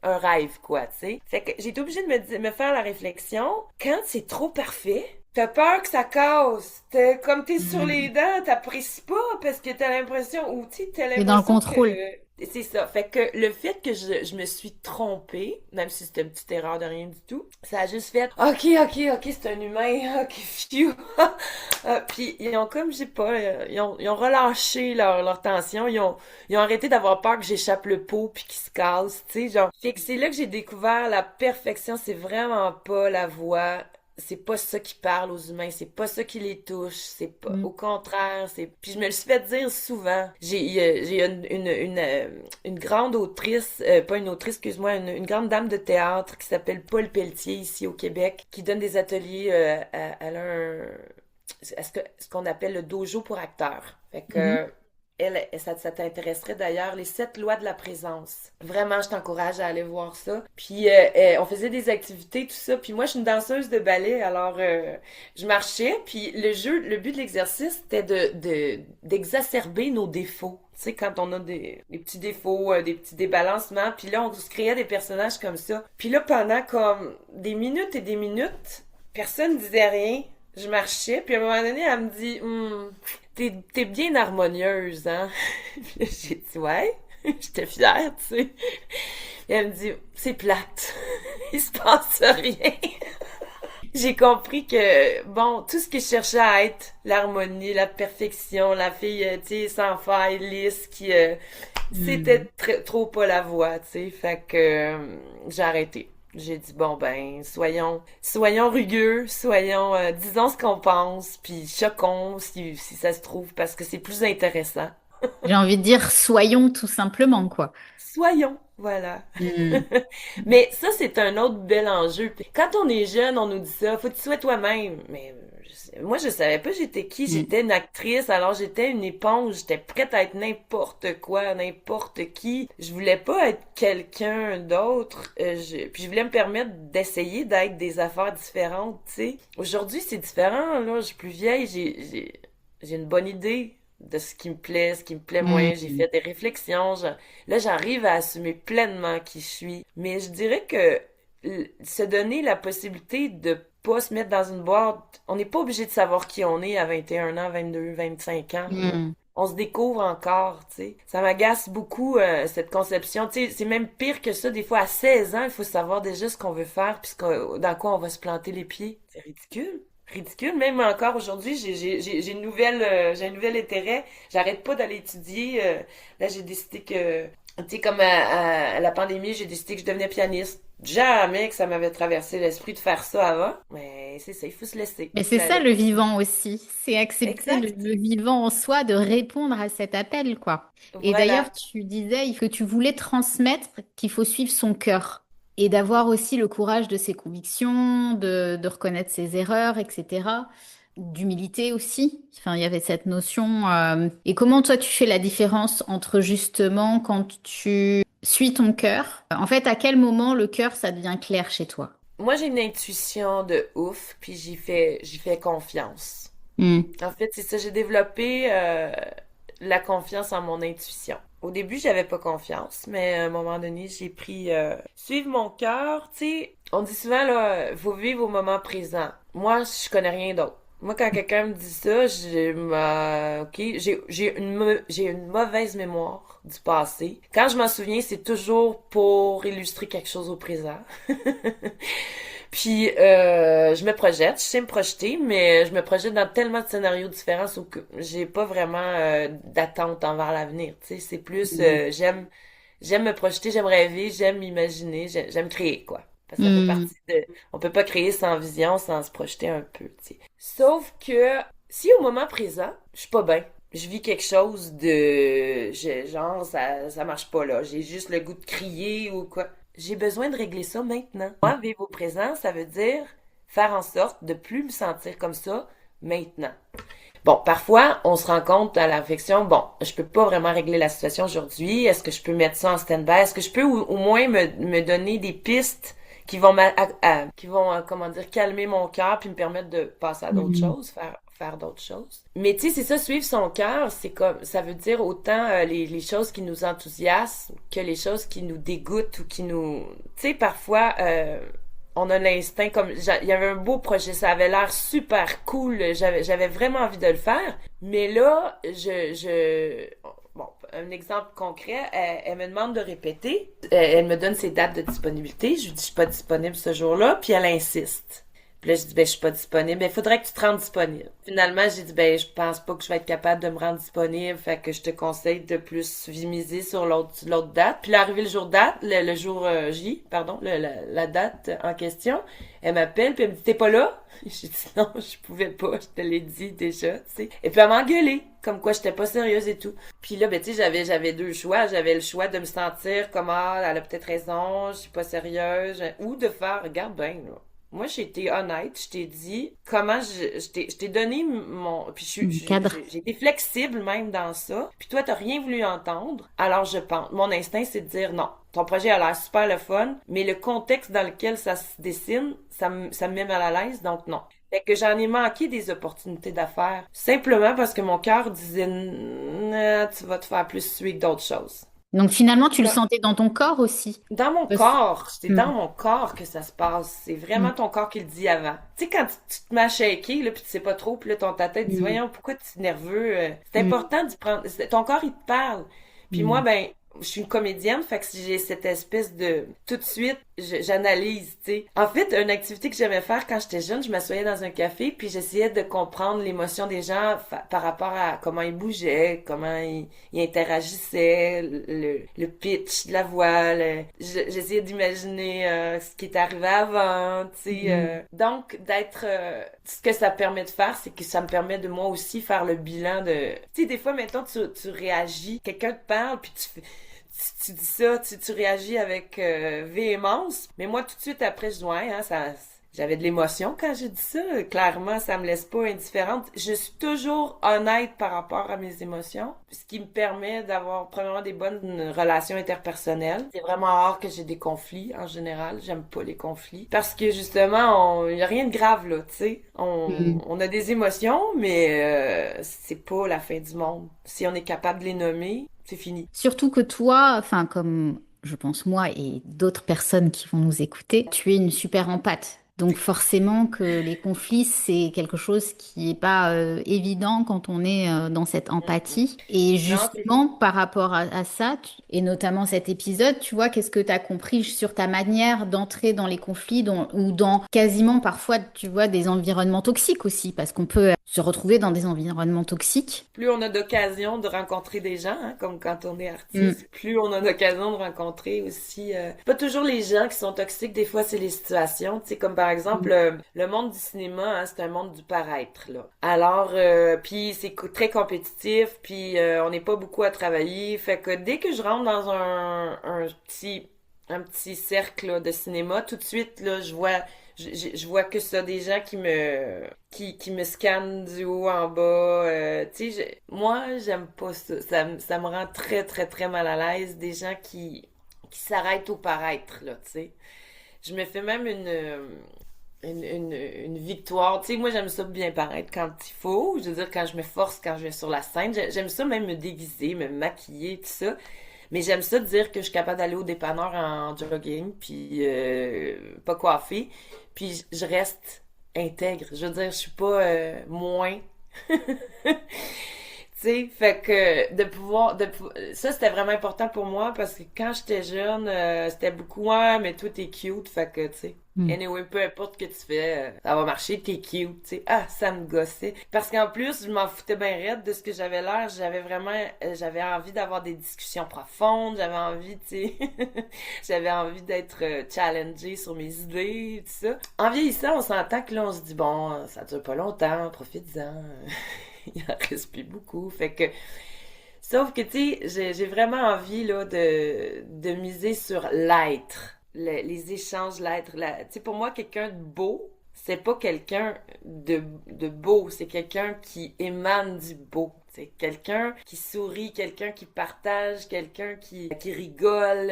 un rêve, quoi, tu sais. Fait que j'ai été obligée de me faire la réflexion. Quand c'est trop parfait, t'as peur que ça casse. Comme t'es sur les Mm. dents, t'apprécies pas parce que t'as l'impression, ou tu sais, t'as Et dans le l'impression que... contrôle. C'est ça. Fait que le fait que je me suis trompée, même si c'était une petite erreur de rien du tout, ça a juste fait, ok, c'est un humain, ok, phew. Puis ils ont comme, je sais pas, ils ont relâché leur tension, ils ont arrêté d'avoir peur que j'échappe le pot puis qu'il se casse, tu sais, genre. Fait que c'est là que j'ai découvert la perfection, c'est vraiment pas la voix. C'est pas ça qui parle aux humains, c'est pas ça qui les touche, c'est pas, Mm. au contraire, c'est, puis je me le suis fait dire souvent. J'ai une grande autrice, pas une autrice, excuse-moi, une grande dame de théâtre qui s'appelle Paul Pelletier ici au Québec, qui donne des ateliers, elle a ce qu'on appelle le dojo pour acteurs. Fait que, Mhm. Ça t'intéresserait d'ailleurs, les 7 lois de la présence. Vraiment, je t'encourage à aller voir ça. Puis on faisait des activités, tout ça. Puis moi, je suis une danseuse de ballet, alors je marchais. Puis le but de l'exercice, c'était d'exacerber nos défauts. Tu sais, quand on a des petits défauts, des petits débalancements. Puis là, on se créait des personnages comme ça. Puis là, pendant comme des minutes et des minutes, personne disait rien. Je marchais, puis à un moment donné, elle me dit, t'es bien harmonieuse, hein? Puis là, j'ai dit, ouais. J'étais fière, tu sais. Et elle me dit, c'est plate. Il se passe rien. J'ai compris que, bon, tout ce que je cherchais à être, l'harmonie, la perfection, la fille, tu sais, sans faille, lisse, qui, c'était trop pas la voie, tu sais. Fait que j'ai arrêté. J'ai dit, bon, ben, soyons rugueux, disons ce qu'on pense, puis choquons si ça se trouve, parce que c'est plus intéressant. J'ai envie de dire soyons tout simplement, quoi. Soyons, voilà. Mm. Mais ça, c'est un autre bel enjeu. Quand on est jeune, on nous dit ça, faut que tu sois toi-même. Mais moi, je savais pas j'étais qui. Mm. J'étais une actrice, alors j'étais une éponge. J'étais prête à être n'importe quoi, n'importe qui. Je voulais pas être quelqu'un d'autre. Puis je voulais me permettre d'essayer d'être des affaires différentes, tu sais. Aujourd'hui, c'est différent, là. Je suis plus vieille, j'ai une bonne idée de ce qui me plaît moins. J'ai Mm. fait des réflexions. Là, j'arrive à assumer pleinement qui je suis. Mais je dirais que se donner la possibilité de pas se mettre dans une boîte, on n'est pas obligé de savoir qui on est à 21 ans, 22, 25 ans, là. Mm. On se découvre encore, tu sais. Ça m'agace beaucoup, cette conception. Tu sais, c'est même pire que ça. Des fois, à 16 ans, il faut savoir déjà ce qu'on veut faire puis dans quoi on va se planter les pieds. C'est ridicule. Ridicule. Même encore aujourd'hui, j'ai un nouvel intérêt. J'arrête pas d'aller étudier. Là, j'ai décidé que, tu sais, comme à la pandémie, j'ai décidé que je devenais pianiste. Jamais que ça m'avait traversé l'esprit de faire ça avant. Mais c'est ça, il faut se laisser. Mais c'est ça le vivant aussi, c'est accepter Exact. le vivant en soi, de répondre à cet appel, quoi. Et Voilà. d'ailleurs, tu disais que tu voulais transmettre qu'il faut suivre son cœur et d'avoir aussi le courage de ses convictions, de reconnaître ses erreurs, etc. D'humilité aussi. Enfin, il y avait cette notion. Et comment toi, tu fais la différence entre justement quand tu suis ton cœur, en fait, à quel moment le cœur, ça devient clair chez toi? Moi, j'ai une intuition de ouf, puis j'y fais confiance. Hmm. En fait, c'est ça, j'ai développé la confiance en mon intuition. Au début, j'avais pas confiance, mais à un moment donné, j'ai pris suivre mon cœur. Tu sais, on dit souvent là, faut vivre au moment présent. Moi, je connais rien d'autre. Moi, quand quelqu'un me dit ça, j'ai une mauvaise mémoire du passé. Quand je m'en souviens, c'est toujours pour illustrer quelque chose au présent. Puis je me projette, je sais me projeter, mais je me projette dans tellement de scénarios différents sauf que j'ai pas vraiment d'attente envers l'avenir. Tu sais, c'est plus j'aime me projeter, j'aime rêver, j'aime m'imaginer, j'aime créer quoi. Parce que ça fait Hmm. partie de on peut pas créer sans vision, sans se projeter un peu, tu sais. Sauf que si au moment présent, je suis pas bien. Je vis quelque chose genre ça marche pas là, j'ai juste le goût de crier ou quoi. J'ai besoin de régler ça maintenant. Moi, vivre au présent, ça veut dire faire en sorte de plus me sentir comme ça maintenant. Bon, parfois, on se rend compte à la réflexion, bon, je peux pas vraiment régler la situation aujourd'hui. Est-ce que je peux mettre ça en stand-by? Est-ce que je peux au moins me donner des pistes qui vont, comment dire, calmer mon cœur puis me permettre de passer à d'autres Hmm. choses, faire d'autres choses. Mais tu sais, c'est ça, suivre son cœur, c'est comme, ça veut dire autant les choses qui nous enthousiasment que les choses qui nous dégoûtent ou qui nous, tu sais, parfois, on a l'instinct comme il y avait un beau projet, ça avait l'air super cool, j'avais vraiment envie de le faire, mais là bon, un exemple concret, elle me demande de répéter, elle me donne ses dates de disponibilité, je lui dis je suis pas disponible ce jour-là, puis elle insiste. Puis là, je dis, ben, je suis pas disponible. Ben, il faudrait que tu te rendes disponible. Finalement, j'ai dit, ben, je pense pas que je vais être capable de me rendre disponible. Fait que je te conseille de plus miser sur l'autre date. Puis là, arrivé le jour date, le jour J, pardon, la date en question, elle m'appelle, puis elle me dit, t'es pas là? J'ai dit, non, je pouvais pas, je te l'ai dit déjà, tu sais. Et puis elle m'a engueulé, comme quoi j'étais pas sérieuse et tout. Puis là, ben, tu sais, j'avais deux choix. J'avais le choix de me sentir comme, ah, elle a peut-être raison, je suis pas sérieuse, ou de faire, regarde ben, là. Moi, j'ai été honnête, je t'ai dit comment je t'ai donné mon, puis Cadre. j'ai été flexible même dans ça. Puis toi, t'as rien voulu entendre. Alors je pense, mon instinct, c'est de dire non. Ton projet a l'air super le fun, mais le contexte dans lequel ça se dessine, ça me met mal à l'aise, donc non. Fait que j'en ai manqué des opportunités d'affaires, simplement parce que mon cœur disait, tu vas te faire plus suer que d'autres choses. Donc finalement, tu le sentais dans ton corps aussi. Dans mon Parce- corps, c'est Mm. dans mon corps que ça se passe. C'est Mm. vraiment ton corps qui le dit avant. Tu sais, quand tu te mets à shaker, là, pis tu sais pas trop, pis là, ta tête dit, Mm. voyons, pourquoi tu es nerveux? C'est Mm. important d'y prendre, ton corps, il te parle. Puis moi, Mm. ben, je suis une comédienne, fait que si j'ai cette espèce de, tout de suite, j'analyse, tu sais. En fait, une activité que j'aimais faire quand j'étais jeune, je m'assoyais dans un café, puis j'essayais de comprendre l'émotion des gens par rapport à comment ils bougeaient, comment ils interagissaient, le pitch de la voix, j'essayais d'imaginer ce qui est arrivé avant, tu sais. Donc, d'être... ce que ça permet de faire, c'est que ça me permet de moi aussi faire le bilan de... Tu sais, des fois, mettons, tu réagis, quelqu'un te parle, puis tu dis ça, tu réagis avec véhémence, mais moi tout de suite après je dis ouais, hein, j'avais de l'émotion quand j'ai dit ça, clairement ça me laisse pas indifférente. Je suis toujours honnête par rapport à mes émotions, ce qui me permet d'avoir premièrement des bonnes relations interpersonnelles. C'est vraiment rare que j'ai des conflits en général, j'aime pas les conflits parce que justement il y a rien de grave là, tu sais. On a des émotions mais c'est pas la fin du monde. Si on est capable de les nommer, c'est fini. Surtout que toi, enfin comme je pense moi et d'autres personnes qui vont nous écouter, tu es une super empathe. Donc forcément que les conflits, c'est quelque chose qui n'est pas évident quand on est dans cette empathie. Et Non, justement, par rapport à ça, et notamment cet épisode, tu vois, qu'est-ce que tu as compris sur ta manière d'entrer dans les conflits ou dans quasiment parfois, tu vois, des environnements toxiques aussi, parce qu'on peut se retrouver dans des environnements toxiques. plus on a d'occasion de rencontrer des gens, hein, comme quand on est artiste, plus on a d'occasion de rencontrer aussi... pas toujours les gens qui sont toxiques, des fois c'est les situations, tu sais, comme par exemple le monde du cinéma, hein, c'est un monde du paraître, là. Alors, puis c'est très compétitif, puis on n'est pas beaucoup à travailler, fait que dès que je rentre dans un petit cercle là, de cinéma, tout de suite, là, je vois que ça, des gens qui me scannent du haut en bas. Tu sais, moi, j'aime pas ça. Ça me rend très, très, très mal à l'aise. Des gens qui s'arrêtent au paraître, là, tu sais. Je me fais même une victoire. Tu sais, moi, j'aime ça bien paraître quand il faut. Je veux dire, quand je me force, quand je vais sur la scène. J'aime ça même me déguiser, me maquiller, tout ça. Mais j'aime ça dire que je suis capable d'aller au dépanneur en jogging, puis pas coiffée, puis je reste intègre. Je veux dire, je suis pas moins. Tu sais, fait que ça c'était vraiment important pour moi parce que quand j'étais jeune, c'était beaucoup ouais, mais toi t'es cute, fait que tu sais. Anyway, peu importe ce que tu fais, ça va marcher, t'es cute, tu sais. Ah, ça me gossait. Parce qu'en plus, je m'en foutais bien raide de ce que j'avais l'air. J'avais envie d'avoir des discussions profondes, j'avais envie, tu sais, j'avais envie d'être challengée sur mes idées, tout ça. En vieillissant, on s'entend que là, on se dit, bon, ça dure pas longtemps, profite-en. Il en reste plus beaucoup, fait que... Sauf que, tu sais, j'ai vraiment envie, là, de miser sur l'être. Les échanges, l'être. Tu sais, pour moi, quelqu'un de beau, c'est pas quelqu'un de beau, c'est quelqu'un qui émane du beau. C'est quelqu'un qui sourit, quelqu'un qui partage, quelqu'un qui rigole.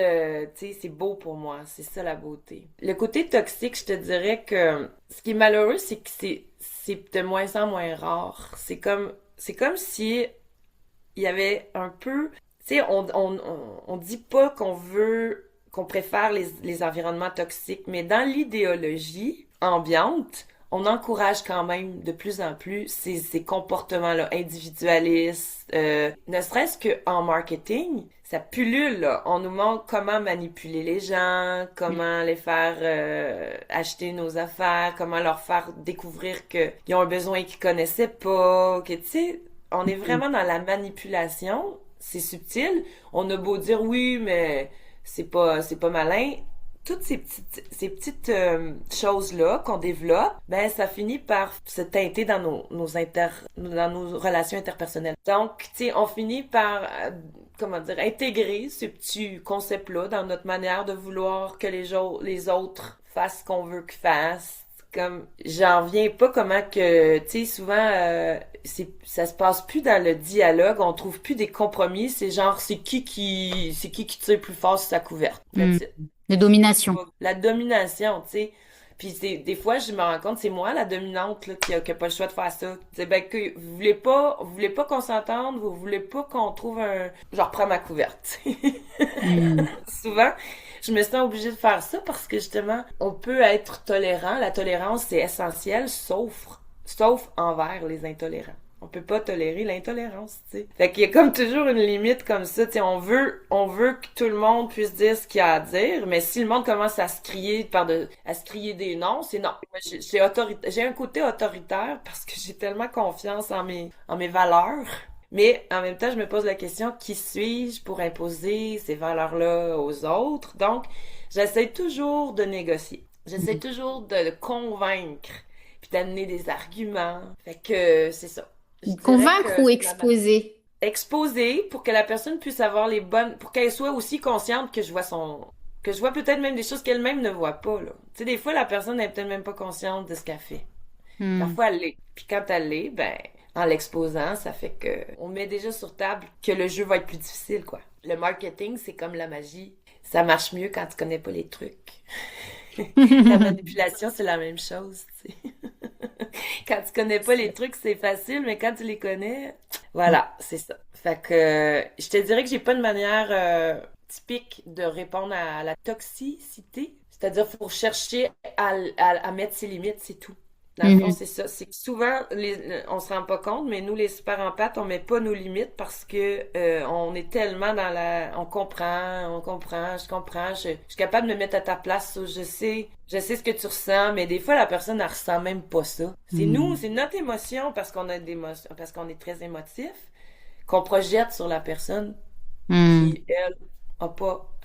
Tu sais, c'est beau pour moi. C'est ça la beauté. Le côté toxique, je te dirais que ce qui est malheureux, c'est que c'est de moins en moins rare. C'est comme si il y avait un peu... Tu sais, on dit pas qu'on préfère les environnements toxiques, mais dans l'idéologie ambiante, on encourage quand même de plus en plus ces comportements-là individualistes. Ne serait-ce qu'en marketing, ça pullule, là. On nous montre comment manipuler les gens, comment les faire acheter nos affaires, comment leur faire découvrir qu'ils ont un besoin qu'ils connaissaient pas, que tu sais, on est vraiment dans la manipulation. C'est subtil. On a beau dire oui, mais c'est pas malin. Toutes ces petites choses-là qu'on développe, ben ça finit par se teinter dans dans nos relations interpersonnelles. Donc, tu sais, on finit par intégrer ce petit concept-là dans notre manière de vouloir que les autres fassent ce qu'on veut qu'ils fassent. comme j'en reviens pas comment que tu sais souvent ça se passe plus dans le dialogue, on trouve plus des compromis, c'est genre c'est qui tire plus fort sur sa couverte. Hmm. That's it. De domination. La domination, tu sais. Puis des fois je me rends compte c'est moi la dominante là, qui a pas le choix de faire ça. C'est ben que vous voulez pas qu'on s'entende, vous voulez pas qu'on trouve un je reprends ma couverte. Hmm. Souvent, je me sens obligée de faire ça parce que justement, on peut être tolérant. La tolérance, c'est essentiel, sauf envers les intolérants. On peut pas tolérer l'intolérance, tu sais. Fait qu'il y a comme toujours une limite comme ça, tu sais. On veut que tout le monde puisse dire ce qu'il y a à dire, mais si le monde commence à se crier à se crier des noms, c'est non. Moi, j'ai un côté autoritaire parce que j'ai tellement confiance en mes valeurs. Mais en même temps, je me pose la question, qui suis-je pour imposer ces valeurs-là aux autres? Donc, j'essaie toujours de négocier. J'essaie toujours de convaincre, puis d'amener des arguments. Fait que c'est ça. Je dirais Convaincre que ou c'est exposer? exposer pour que la personne puisse avoir les bonnes, pour qu'elle soit aussi consciente que je vois peut-être même des choses qu'elle-même ne voit pas, là. Tu sais, des fois, la personne n'est peut-être même pas consciente de ce qu'elle fait. Hmm. Parfois, elle l'est. Puis quand elle l'est, ben, en l'exposant, ça fait que on met déjà sur table que le jeu va être plus difficile, quoi. Le marketing, c'est comme la magie. Ça marche mieux quand tu connais pas les trucs. La manipulation, c'est la même chose, tu sais. Quand tu connais pas les trucs, c'est facile, mais quand tu les connais, voilà, c'est ça. Fait que je te dirais que j'ai pas de manière typique de répondre à la toxicité. C'est-à-dire, faut chercher à mettre ses limites, c'est tout. Dans le fond, Mhm. c'est ça. C'est que souvent, on se rend pas compte, mais nous, les super empathes, on met pas nos limites parce que on est tellement on comprend, je suis capable de me mettre à ta place, je sais ce que tu ressens, mais des fois, la personne, elle ressent même pas ça. C'est nous, Mhm. c'est notre émotion parce qu'on est très émotif, qu'on projette sur la personne Hmm. qui, elle,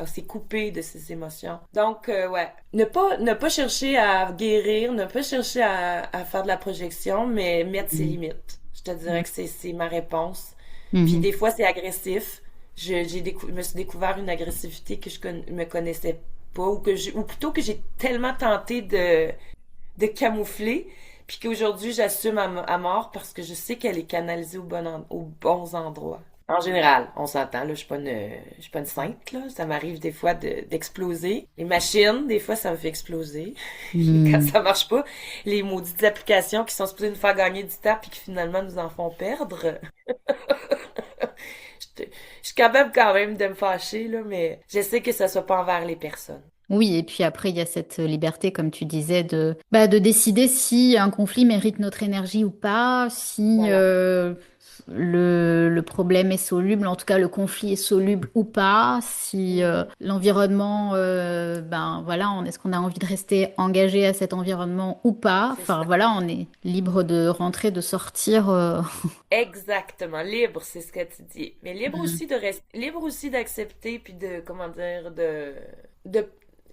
s'est coupée de ses émotions. Donc, ouais. Ne pas chercher à guérir, ne pas chercher à faire de la projection, mais mettre ses Mhm. limites. Je te dirais que c'est ma réponse. Puis Mhm. des fois, c'est agressif. Je me suis découvert une agressivité que me connaissais pas, ou plutôt que j'ai tellement tenté de camoufler, puis qu'aujourd'hui, j'assume à mort parce que je sais qu'elle est canalisée aux bons endroits. En général, on s'entend, là, je suis pas une sainte, là. Ça m'arrive des fois d'exploser. Les machines, des fois, ça me fait exploser. Quand Hmm. ça marche pas. Les maudites applications qui sont supposées nous faire gagner du temps puis qui finalement nous en font perdre. Je suis capable quand même de me fâcher, là, mais j'essaie que ça soit pas envers les personnes. Oui, et puis après, il y a cette liberté, comme tu disais, de décider si un conflit mérite notre énergie ou pas, si Voilà. le problème est soluble, en tout cas le conflit est soluble ou pas, si Mhm. l'environnement, ben voilà, est-ce qu'on a envie de rester engagé à cet environnement ou pas? C'est Enfin ça. voilà, on est libre de rentrer, de sortir. Exactement, libre, c'est ce que tu dis. Mais libre Mm. aussi de rester, libre aussi d'accepter puis de, comment dire, de,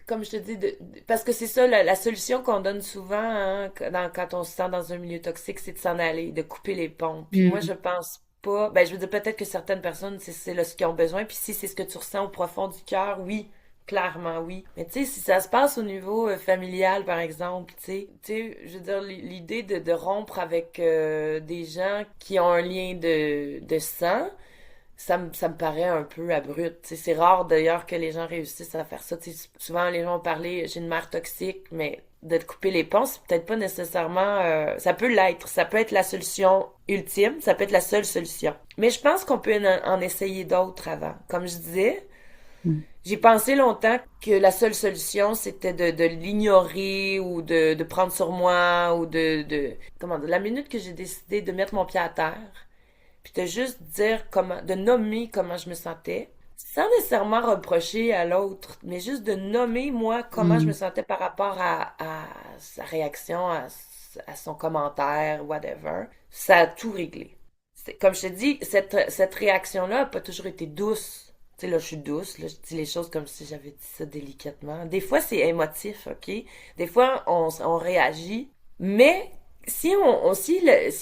comme je te dis, parce que c'est ça la solution qu'on donne souvent hein, quand on se sent dans un milieu toxique, c'est de s'en aller, de couper les ponts. Puis moi, je Mm. pense pas, ben je veux dire peut-être que certaines personnes, c'est là ce qu'ils ont besoin. Puis si c'est ce que tu ressens au profond du cœur, oui. Clairement, oui. Mais tu sais, si ça se passe au niveau familial, par exemple, tu sais, je veux dire, l'idée de rompre avec des gens qui ont un lien de sang, ça me paraît un peu abrupt. Tu sais, c'est rare d'ailleurs que les gens réussissent à faire ça. Tu sais, souvent, les gens ont parlé, j'ai une mère toxique, mais de te couper les ponts, c'est peut-être pas nécessairement... ça peut l'être. Ça peut être la solution ultime, ça peut être la seule solution. Mais je pense qu'on peut en essayer d'autres avant. Comme je disais, Mm. j'ai pensé longtemps que la seule solution, c'était de l'ignorer ou de prendre sur moi ou comment dire, la minute que j'ai décidé de mettre mon pied à terre, puis de juste dire de nommer comment je me sentais, sans nécessairement reprocher à l'autre, mais juste de nommer moi comment je me Mm. sentais par rapport à sa réaction, à son commentaire, whatever, ça a tout réglé. Comme je te dis, cette réaction-là a pas toujours été douce. Tu sais, là, je suis douce, là, je dis les choses comme si j'avais dit ça délicatement. Des fois, c'est émotif, OK? Des fois, on réagit, mais si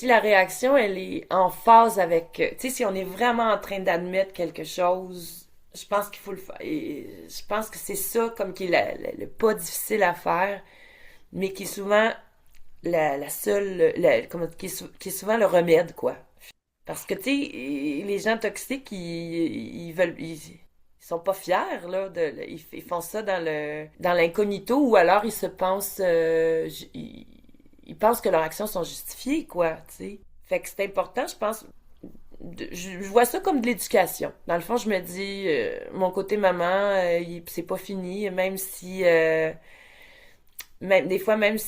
la réaction, elle est en phase avec, tu sais, si on est vraiment en train d'admettre quelque chose, je pense qu'il faut le faire. Et je pense que c'est ça, comme qui est le pas difficile à faire, mais qui est souvent la seule, qui est souvent le remède, quoi. Parce que, tu sais, les gens toxiques, ils sont pas fiers, là, ils font ça dans l'incognito, ou alors ils se pensent, ils pensent que leurs actions sont justifiées, quoi, tu sais. Fait que c'est important, je pense, je vois ça comme de l'éducation. Dans le fond, je me dis, mon côté maman, c'est pas fini, même si, même, des fois, même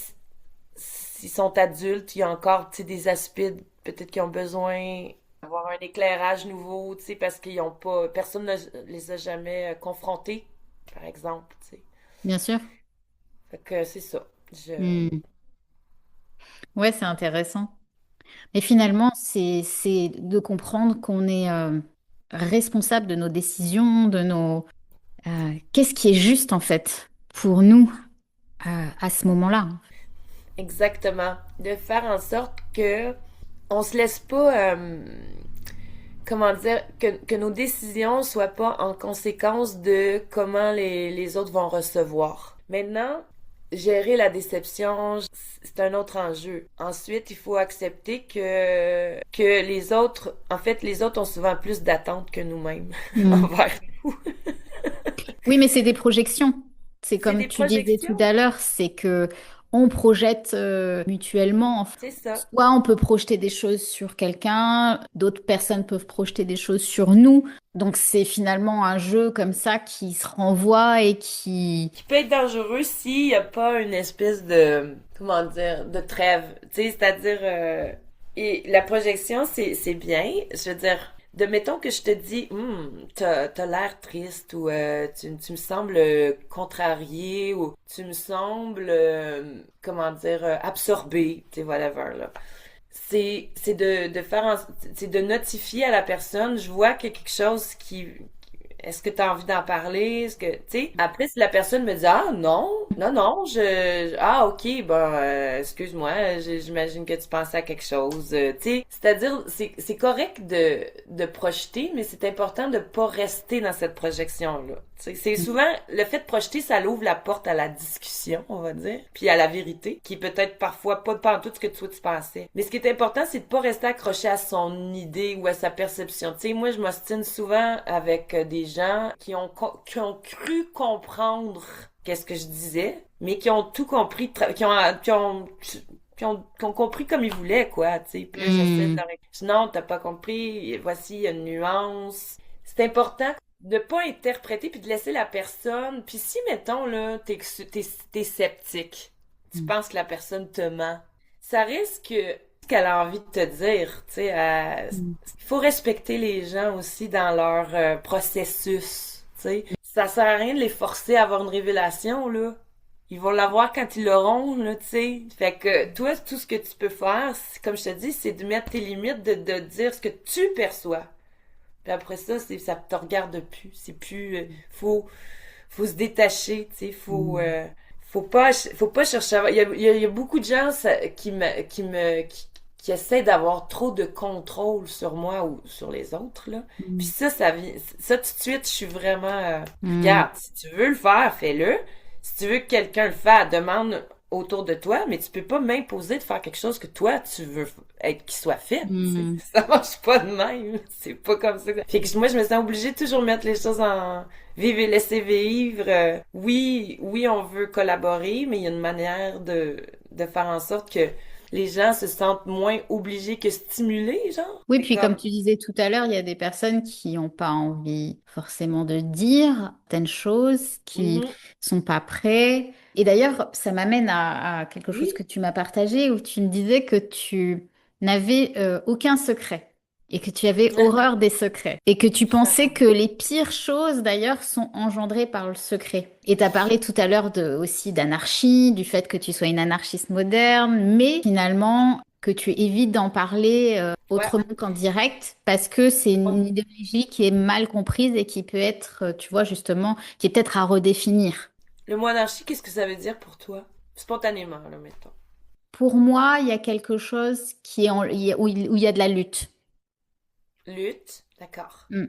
s'ils sont adultes, il y a encore, tu sais, des aspects, peut-être qu'ils ont besoin d'avoir un éclairage nouveau, tu sais, parce qu'ils ont pas, personne ne les a jamais confrontés, par exemple, tu sais. Bien sûr. Fait que c'est ça. Hmm. Ouais, c'est intéressant. Mais finalement, c'est de comprendre qu'on est responsable de nos décisions, de nos... qu'est-ce qui est juste en fait pour nous à ce moment-là? Exactement. De faire en sorte que on se laisse pas, comment dire, que nos décisions soient pas en conséquence de comment les autres vont recevoir. Maintenant, gérer la déception, c'est un autre enjeu. Ensuite, il faut accepter que les autres, en fait, les autres ont souvent plus d'attentes que nous-mêmes Hmm. envers nous. Oui, mais c'est des projections. C'est C'est comme des tu disais tout projections, à l'heure, c'est que on projette mutuellement. Enfin, c'est ça. soit on peut projeter des choses sur quelqu'un, d'autres personnes peuvent projeter des choses sur nous. Donc c'est finalement un jeu comme ça qui se renvoie et qui... Qui peut être dangereux s'il n'y a pas une espèce de, comment dire, de trêve. Tu sais, c'est-à-dire, et la projection, c'est bien. Je veux dire, de mettons que je te dis, t'as l'air triste ou tu me sembles contrarié ou tu me sembles, comment dire, absorbé, tu sais, whatever, là. C'est de faire c'est de notifier à la personne, je vois qu'il y a quelque chose qui, est-ce que tu as envie d'en parler? Est-ce que, tu sais, après, si la personne me dit, ah, non, non, non, ah, ok, bon, excuse-moi, j'imagine que tu pensais à quelque chose, tu sais, c'est-à-dire, c'est correct de projeter, mais c'est important de pas rester dans cette projection-là. Tu sais, c'est souvent, le fait de projeter, ça l'ouvre la porte à la discussion, on va dire, puis à la vérité, qui est peut-être parfois pas en tout ce que toi tu pensais. Mais ce qui est important, c'est de pas rester accroché à son idée ou à sa perception. Tu sais, moi, je m'ostine souvent avec des gens qui ont cru comprendre qu'est-ce que je disais, mais qui ont tout compris, qui ont compris comme ils voulaient, quoi, tu sais. Puis là, j'essaie de Hmm. leur expliquer, non, t'as pas compris, voici, il y a une nuance. C'est important de pas interpréter puis de laisser la personne. Puis si, mettons, là, t'es sceptique, tu penses que la personne te ment, ça risque qu'elle a envie de te dire, tu sais, Hmm. il faut respecter les gens aussi dans leur processus, tu sais. Ça sert à rien de les forcer à avoir une révélation, là. Ils vont l'avoir quand ils l'auront, là, tu sais. Fait que toi, tout ce que tu peux faire, comme je te dis, c'est de mettre tes limites, de dire ce que tu perçois. Puis après ça, ça te regarde plus. C'est plus, faut se détacher, tu sais, Hmm. faut pas chercher il y a beaucoup de gens qui essaient d'avoir trop de contrôle sur moi ou sur les autres, là. Puis Hmm. ça vient, ça tout de suite, je suis vraiment, Hmm. regarde, si tu veux le faire, fais-le. Si tu veux que quelqu'un le fasse, demande autour de toi, mais tu peux pas m'imposer de faire quelque chose que toi, tu veux être qu'il soit fait, tu sais. Hmm. Ça marche pas de même. C'est pas comme ça. Fait que moi, je me sens obligée de toujours mettre les choses en vivre et laisser vivre. Oui, oui, on veut collaborer, mais il y a une manière de faire en sorte que les gens se sentent moins obligés que stimulés, genre. Oui, C'est puis comme comme, tu disais tout à l'heure, il y a des personnes qui n'ont pas envie forcément de dire certaines choses, qui mhm, sont pas prêts. Et d'ailleurs, ça m'amène à quelque chose oui, que tu m'as partagé où tu me disais que tu n'avais aucun secret et que tu avais horreur des secrets et que tu pensais que les pires choses d'ailleurs sont engendrées par le secret. Et tu as parlé tout à l'heure aussi d'anarchie, du fait que tu sois une anarchiste moderne, mais finalement que tu évites d'en parler ouais. autrement qu'en direct parce que c'est une idéologie qui est mal comprise et qui peut être, tu vois, justement, qui est peut-être à redéfinir. Le mot anarchie, qu'est-ce que ça veut dire pour toi? Spontanément, là, mettons. Pour moi, il y a quelque chose qui est où il y a de la lutte. Lutte, d'accord. Mm.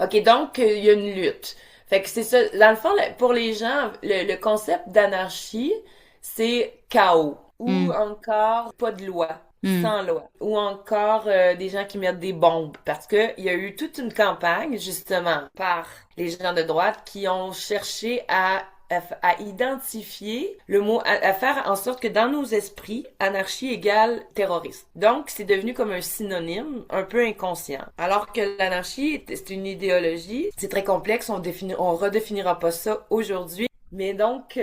OK, donc, il y a une lutte. Fait que c'est ça. Dans le fond, pour les gens, le concept d'anarchie, c'est chaos. ou Mm. encore pas de loi, Mm. sans loi, ou encore des gens qui mettent des bombes, parce que il y a eu toute une campagne justement par les gens de droite qui ont cherché à identifier le mot, à faire en sorte que dans nos esprits, anarchie égale terroriste. Donc, c'est devenu comme un synonyme un peu inconscient. Alors que l'anarchie, c'est une idéologie, c'est très complexe, on redéfinira pas ça aujourd'hui. Mais donc,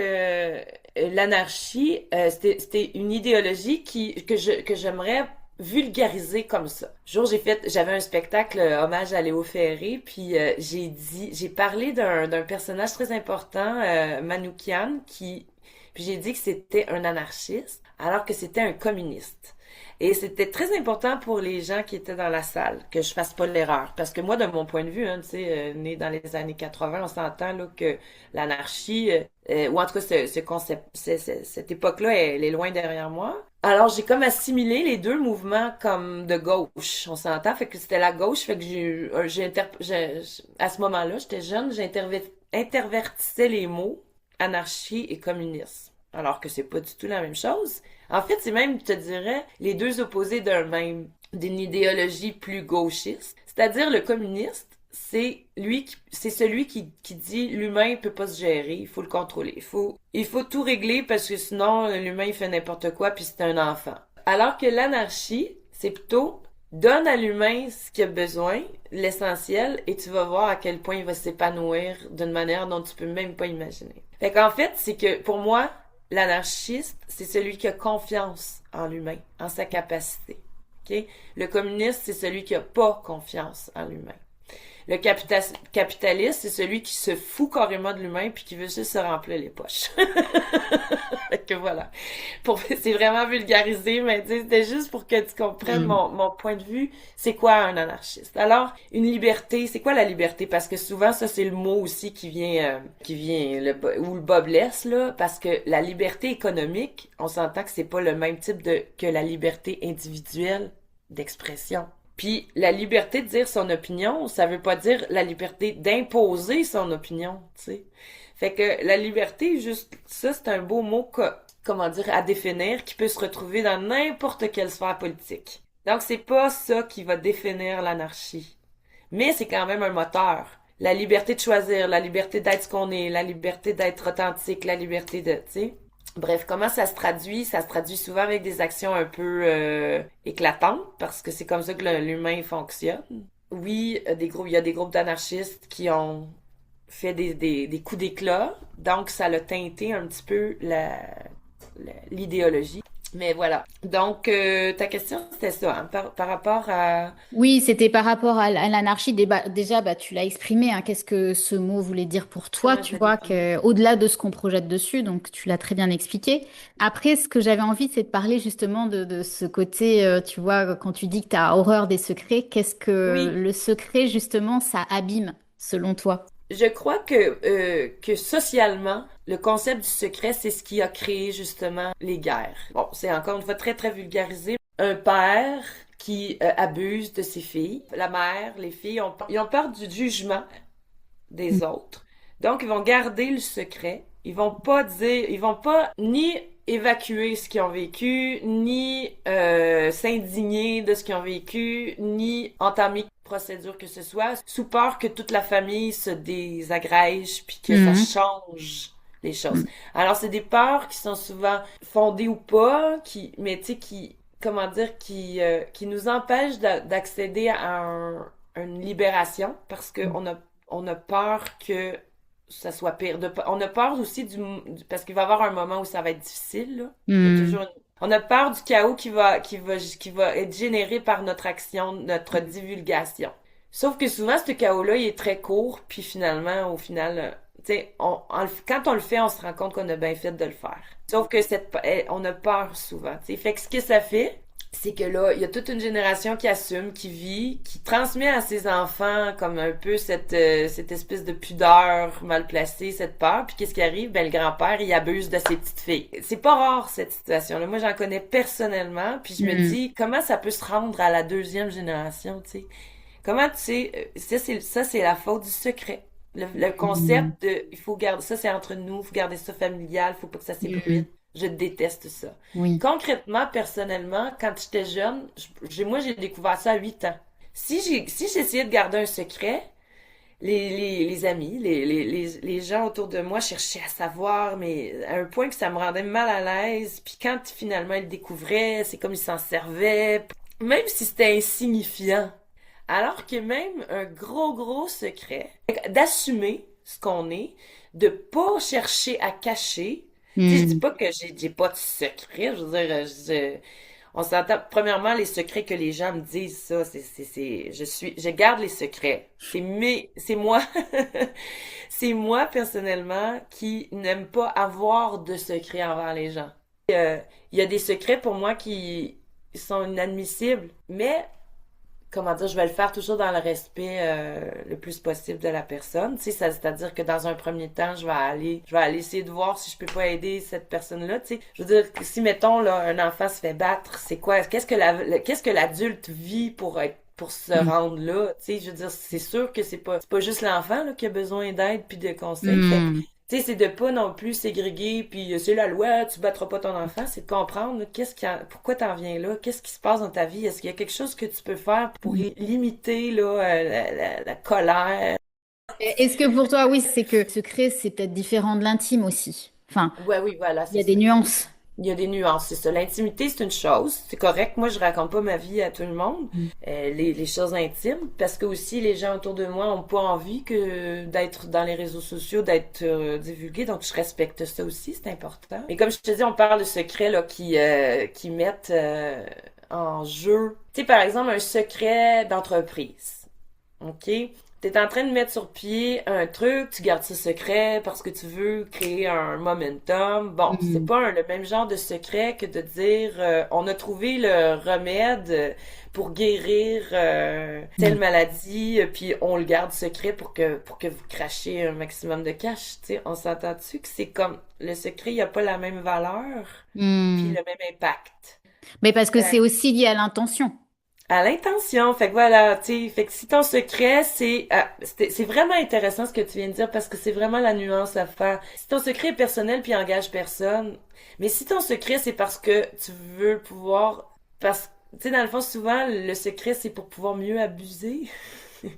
l'anarchie, c'était une idéologie que j'aimerais vulgariser comme ça. J'avais un spectacle hommage à Léo Ferré, puis j'ai parlé d'un personnage très important, Manoukian, puis j'ai dit que c'était un anarchiste, alors que c'était un communiste. Et c'était très important pour les gens qui étaient dans la salle que je fasse pas l'erreur. Parce que moi, de mon point de vue, hein, tu sais, né dans les années 80, on s'entend là que l'anarchie, ou en tout cas ce concept, cette époque-là, elle est loin derrière moi. Alors j'ai comme assimilé les deux mouvements comme de gauche, on s'entend, fait que c'était la gauche, fait que à ce moment-là, j'étais jeune, intervertissais les mots anarchie et communisme, alors que c'est pas du tout la même chose. En fait, c'est même, je te dirais, les deux opposés d'une idéologie plus gauchiste. C'est-à-dire le communiste, c'est celui qui dit l'humain peut pas se gérer, il faut le contrôler, il faut tout régler parce que sinon l'humain il fait n'importe quoi puis c'est un enfant. Alors que l'anarchie, c'est plutôt donne à l'humain ce qu'il a besoin, l'essentiel, et tu vas voir à quel point il va s'épanouir d'une manière dont tu peux même pas imaginer. Fait qu'en fait, c'est que pour moi, l'anarchiste, c'est celui qui a confiance en l'humain, en sa capacité. Okay? Le communiste, c'est celui qui a pas confiance en l'humain. Le capitaliste, c'est celui qui se fout carrément de l'humain puis qui veut juste se remplir les poches. Fait que voilà. C'est vraiment vulgarisé, mais c'était juste pour que tu comprennes Mm. mon point de vue. C'est quoi un anarchiste? Alors, une liberté, c'est quoi la liberté? Parce que souvent, ça, c'est le mot aussi ou le bas blesse, là, parce que la liberté économique, on s'entend que c'est pas le même type que la liberté individuelle d'expression. Puis la liberté de dire son opinion, ça veut pas dire la liberté d'imposer son opinion, tu sais. Fait que la liberté, juste ça, c'est un beau mot comment dire, à définir, qui peut se retrouver dans n'importe quelle sphère politique. Donc c'est pas ça qui va définir l'anarchie. Mais c'est quand même un moteur. La liberté de choisir, la liberté d'être ce qu'on est, la liberté d'être authentique, la liberté de, tu sais. Bref, comment ça se traduit? Ça se traduit souvent avec des actions un peu éclatantes, parce que c'est comme ça que l'humain fonctionne. Oui, il y a des groupes d'anarchistes qui ont fait des coups d'éclat, donc ça a teinté un petit peu l'idéologie. Mais voilà. Donc, ta question, c'était ça, hein, par rapport à... Oui, c'était par rapport à l'anarchie. Déjà, bah, tu l'as exprimé, hein, qu'est-ce que ce mot voulait dire pour toi, Comment je tu le vois, définis? que, au-delà de ce qu'on projette dessus, donc tu l'as très bien expliqué. Après, ce que j'avais envie, c'est de parler justement de ce côté, tu vois, quand tu dis que tu as horreur des secrets, qu'est-ce que Oui, le secret, justement, ça abîme, selon toi? je crois que socialement, le concept du secret, c'est ce qui a créé justement les guerres. Bon, c'est encore une fois très très vulgarisé. Un père qui abuse de ses filles. La mère, les filles, ils ont peur du jugement des autres. Donc, ils vont garder le secret. Ils vont pas ni évacuer ce qu'ils ont vécu, ni s'indigner de ce qu'ils ont vécu, ni entamer procédure que ce soit, sous peur que toute la famille se désagrège puis que ça Mhm. change les choses. Mhm. Alors, c'est des peurs qui sont souvent fondées ou pas, mais tu sais, comment dire, qui nous empêchent d'accéder à une libération parce que on a peur que ça soit pire. On a peur aussi parce qu'il va y avoir un moment où ça va être difficile, là. Il y a Mhm. toujours on a peur du chaos qui va être généré par notre action, notre divulgation. Sauf que souvent, ce chaos-là, il est très court, puis finalement, au final, tu sais, quand on le fait, on se rend compte qu'on a bien fait de le faire. Sauf que on a peur souvent, tu sais. Fait que ce que ça fait, c'est que là, il y a toute une génération qui assume, qui vit, qui transmet à ses enfants comme un peu cette espèce de pudeur mal placée, cette peur. Puis qu'est-ce qui arrive? Ben, le grand-père, il abuse de ses petites filles. C'est pas rare, cette situation-là. Moi, j'en connais personnellement. Puis je me Mhm. dis, comment ça peut se rendre à la deuxième génération, tu sais? Comment tu sais, ça, c'est la faute du secret. Le concept Mhm. il faut garder, ça c'est entre nous, il faut garder ça familial, faut pas que ça Mhm. s'ébruite. Je déteste ça. Oui. Concrètement, personnellement, quand j'étais jeune, moi, j'ai découvert ça à 8 ans. Si j'essayais de garder un secret, les amis, les gens autour de moi cherchaient à savoir, mais à un point que ça me rendait mal à l'aise. Puis quand finalement ils le découvraient, c'est comme ils s'en servaient, même si c'était insignifiant. Alors que même un gros secret, d'assumer ce qu'on est, de pas chercher à cacher. Tu sais, je dis Hmm. pas que j'ai pas de secret, je veux dire, on s'entend, premièrement, les secrets que les gens me disent, ça, je garde les secrets. C'est moi, c'est moi, personnellement, qui n'aime pas avoir de secrets envers les gens. Il y a des secrets pour moi qui sont inadmissibles, mais comment dire, je vais le faire toujours dans le respect le plus possible de la personne. Tu sais, c'est-à-dire que dans un premier temps, je vais aller essayer de voir si je peux pas aider cette personne-là. Tu sais, je veux dire, si mettons là, un enfant se fait battre, c'est quoi, qu'est-ce que l'adulte vit pour se rendre là. Tu sais, je veux dire, c'est sûr que c'est pas juste l'enfant là qui a besoin d'aide puis de conseils. Fait que, Hmm. tu sais, c'est de pas non plus ségréguer, puis c'est la loi, tu battras pas ton enfant, c'est de comprendre là, pourquoi t'en viens là, qu'est-ce qui se passe dans ta vie, est-ce qu'il y a quelque chose que tu peux faire pour limiter là la colère. Est-ce que pour toi, oui, c'est que le secret, c'est peut-être différent de l'intime aussi. Enfin, Ouais, oui, voilà, il y c'est a des ça. nuances. Il y a des nuances, c'est ça. L'intimité, c'est une chose, c'est correct. Moi, je raconte pas ma vie à tout le monde, Mm. les choses intimes, parce que aussi les gens autour de moi ont pas envie que d'être dans les réseaux sociaux, d'être divulgués, donc je respecte ça aussi, c'est important. Mais comme je te dis, on parle de secrets là qui mettent en jeu, tu sais, par exemple, un secret d'entreprise. OK? T'es en train de mettre sur pied un truc, tu gardes ça secret parce que tu veux créer un momentum. Bon, c'est Mm. pas le même genre de secret que de dire on a trouvé le remède pour guérir telle Mm. maladie, puis on le garde secret pour que vous crachiez un maximum de cash. Tu sais, on s'entend dessus que c'est comme le secret, il a pas la même valeur puis Mm. le même impact. Mais parce que Euh, c'est aussi lié à l'intention. À l'intention, fait que voilà, tu sais, fait que si ton secret, c'est vraiment intéressant ce que tu viens de dire parce que c'est vraiment la nuance à faire. Si ton secret est personnel puis engage personne, mais si ton secret c'est parce que tu veux pouvoir, parce, tu sais, dans le fond, souvent, le secret c'est pour pouvoir mieux abuser.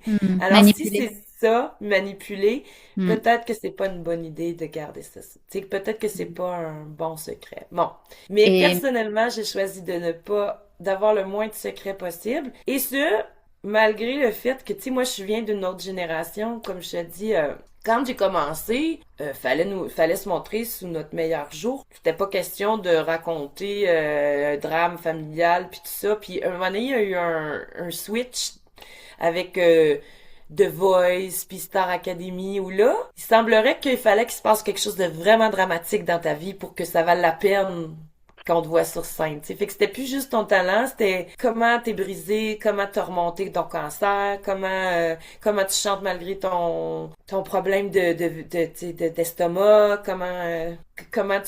Mm. Alors si Manipuler. c'est ça, manipuler, Mm. peut-être que c'est pas une bonne idée de garder ça. Tu sais, peut-être que c'est Mm. pas un bon secret. Bon. Mais Et personnellement, j'ai choisi de ne pas, d'avoir le moins de secrets possible. Et ce, malgré le fait que, tu sais, moi, je viens d'une autre génération, comme je te dis, quand j'ai commencé, fallait se montrer sous notre meilleur jour. C'était pas question de raconter un drame familial puis tout ça. Puis un moment donné, il y a eu un switch avec The Voice puis Star Academy où là, il semblerait qu'il fallait qu'il se passe quelque chose de vraiment dramatique dans ta vie pour que ça vaille la peine qu'on te voit sur scène. T'sais. Fait que c'était plus juste ton talent, c'était comment t'es brisé, comment t'as remonté ton cancer, comment tu chantes malgré ton problème d'estomac, comment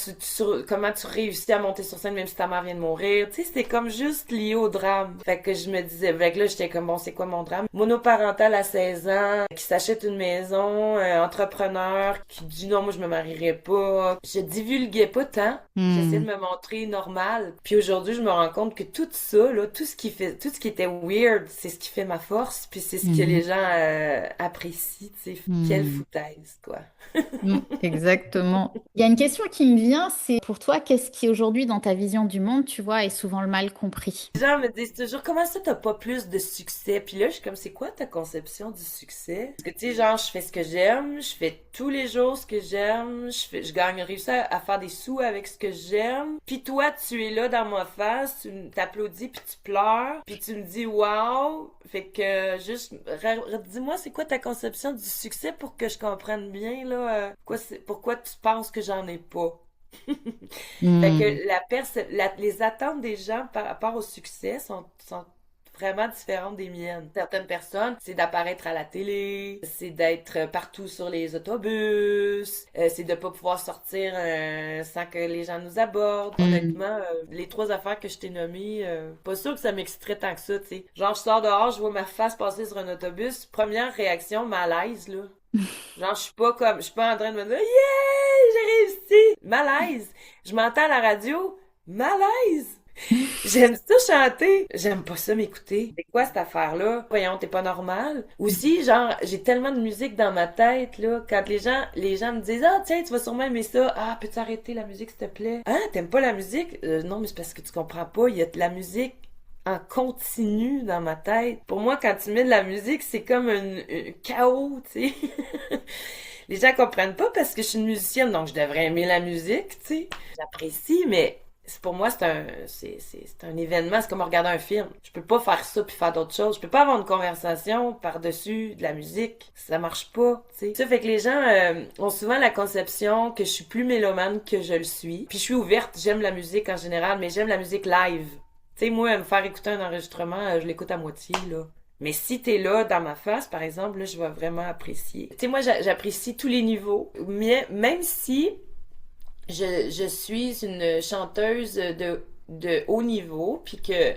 tu réussis à monter sur scène même si ta mère vient de mourir. Tu sais, c'était comme juste lié au drame. Fait que je me disais, fait que là j'étais comme bon, c'est quoi mon drame? Monoparental à 16 ans, qui s'achète une maison, entrepreneur, qui dit non, moi je me marierai pas. Je divulguais pas tant. J'essayais de mm. me montrer normal. Puis aujourd'hui, je me rends compte que tout ça, là, tout ce qui était weird, c'est ce qui fait ma force, puis c'est ce que Mm. les gens apprécient, tu sais. Quelle Mm. foutaise, quoi. Mm. Exactement. Il y a une question qui me vient, c'est pour toi, qu'est-ce qui aujourd'hui dans ta vision du monde, tu vois, est souvent le mal compris? Les gens me disent toujours, comment ça t'as pas plus de succès? Puis là, je suis comme, c'est quoi ta conception du succès? Parce que, tu sais, genre, je fais ce que j'aime, je fais tous les jours ce que j'aime, réussis à faire des sous avec ce que j'aime. Puis toi, tu es là dans ma face, t'applaudis puis tu pleures, puis tu me dis, wow. Fait que, juste, dis-moi, c'est quoi ta conception du succès pour que je comprenne bien, là, pourquoi tu penses que j'en ai pas? Fait Mm. que les attentes des gens par rapport au succès sont vraiment différentes des miennes. Certaines personnes, c'est d'apparaître à la télé, c'est d'être partout sur les autobus, c'est de pas pouvoir sortir sans que les gens nous abordent. Mm. Honnêtement, les trois affaires que je t'ai nommées, pas sûr que ça m'exciterait tant que ça, tu sais. Genre, je sors dehors, je vois ma face passer sur un autobus, première réaction, malaise, là. Genre, je suis pas en train de me dire, yeah, j'ai réussi! sais, malaise. Je m'entends à la radio, malaise. J'aime ça chanter. J'aime pas ça m'écouter. C'est quoi cette affaire-là? Voyons, t'es pas normal. Aussi, genre, j'ai tellement de musique dans ma tête, là. Quand les gens me disent, ah, tiens, tu vas sûrement aimer ça. Ah, peux-tu arrêter la musique, s'il te plaît? Ah, t'aimes pas la musique? Non, mais c'est parce que tu comprends pas. Il y a de la musique en continu dans ma tête. Pour moi, quand tu mets de la musique, c'est comme un chaos, tu sais. Les gens comprennent pas parce que je suis une musicienne, donc je devrais aimer la musique, tu sais. J'apprécie, mais pour moi, c'est un événement, c'est comme regarder un film. Je peux pas faire ça puis faire d'autres choses. Je peux pas avoir une conversation par-dessus de la musique. Ça marche pas, tu sais. Ça fait que les gens ont souvent la conception que je suis plus mélomane que je le suis. Puis je suis ouverte, j'aime la musique en général, mais j'aime la musique live. Tu sais, moi, me faire écouter un enregistrement, je l'écoute à moitié, là. Mais si t'es là dans ma face, par exemple, là, je vais vraiment apprécier. Tu sais, moi, j'apprécie tous les niveaux, mais même si je suis une chanteuse de haut niveau, puis que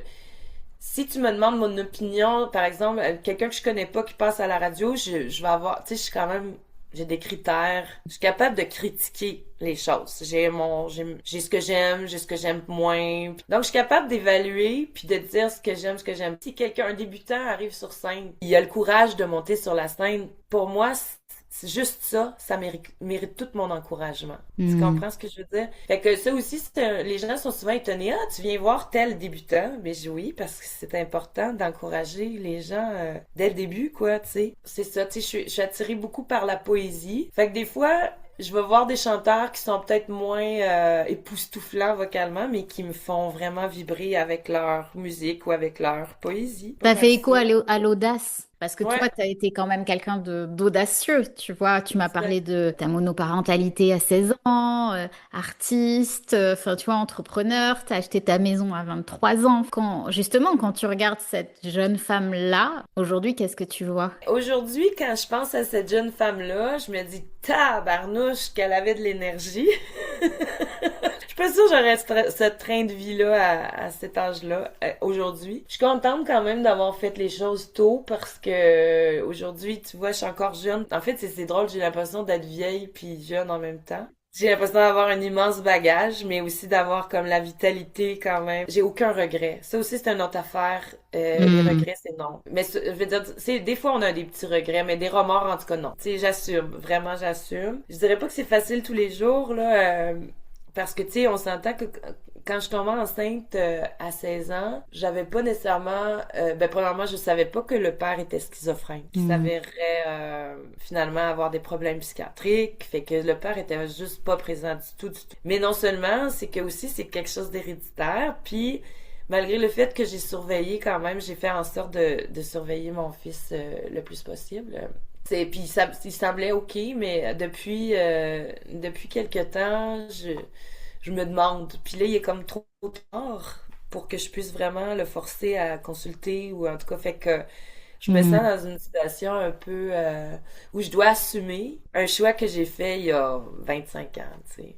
si tu me demandes mon opinion, par exemple, quelqu'un que je connais pas qui passe à la radio, je vais avoir, tu sais, je suis quand même, j'ai des critères, je suis capable de critiquer les choses. J'ai ce que j'aime, j'ai ce que j'aime moins. Donc, je suis capable d'évaluer puis de dire ce que j'aime, ce que j'aime. Si un débutant arrive sur scène, il a le courage de monter sur la scène, pour moi, c'est juste ça, ça mérite tout mon encouragement. Tu comprends ce que je veux dire? Fait que ça aussi, les gens sont souvent étonnés. Ah, tu viens voir tel débutant? Mais oui, parce que c'est important d'encourager les gens dès le début, quoi, tu sais. C'est ça, tu sais, je suis attirée beaucoup par la poésie. Fait que des fois, je vais voir des chanteurs qui sont peut-être moins époustouflants vocalement, mais qui me font vraiment vibrer avec leur musique ou avec leur poésie. Ça fait écho à l'audace. Parce que Ouais, toi, tu as été quand même quelqu'un d'audacieux, tu vois. Tu m'as parlé de ta monoparentalité à 16 ans, artiste, enfin, tu vois, entrepreneur. Tu as acheté ta maison à 23 ans. Justement, quand tu regardes cette jeune femme-là, aujourd'hui, qu'est-ce que tu vois? aujourd'hui, quand je pense à cette jeune femme-là, je me dis, tabarnouche, qu'elle avait de l'énergie. Je suis pas sûre que j'aurais ce train de vie-là à cet âge-là, aujourd'hui. Je suis contente quand même d'avoir fait les choses tôt parce que aujourd'hui, tu vois, je suis encore jeune. En fait, c'est drôle, j'ai l'impression d'être vieille puis jeune en même temps. J'ai l'impression d'avoir un immense bagage, mais aussi d'avoir comme la vitalité quand même. J'ai aucun regret. Ça aussi, c'est une autre affaire. Les regrets, c'est non. Mais je veux dire, c'est des fois, on a des petits regrets, mais des remords, en tout cas, non. Tu sais, j'assume. Vraiment, j'assume. Je dirais pas que c'est facile tous les jours, là. Parce que, tu sais, on s'entend que quand je tombais enceinte à 16 ans, j'avais pas nécessairement... premièrement, je savais pas que le père était schizophrène, qu'il s'avérait finalement avoir des problèmes psychiatriques, fait que le père était juste pas présent du tout, du tout. Mais non seulement, c'est que aussi, c'est quelque chose d'héréditaire, puis malgré le fait que j'ai surveillé quand même, j'ai fait en sorte de surveiller mon fils le plus possible. Puis ça, il semblait ok, mais depuis quelque temps, je me demande. Puis là, il est comme trop tard pour que je puisse vraiment le forcer à consulter ou en tout cas, fait que je me sens dans une situation un peu où je dois assumer un choix que j'ai fait il y a 25 ans, tu sais.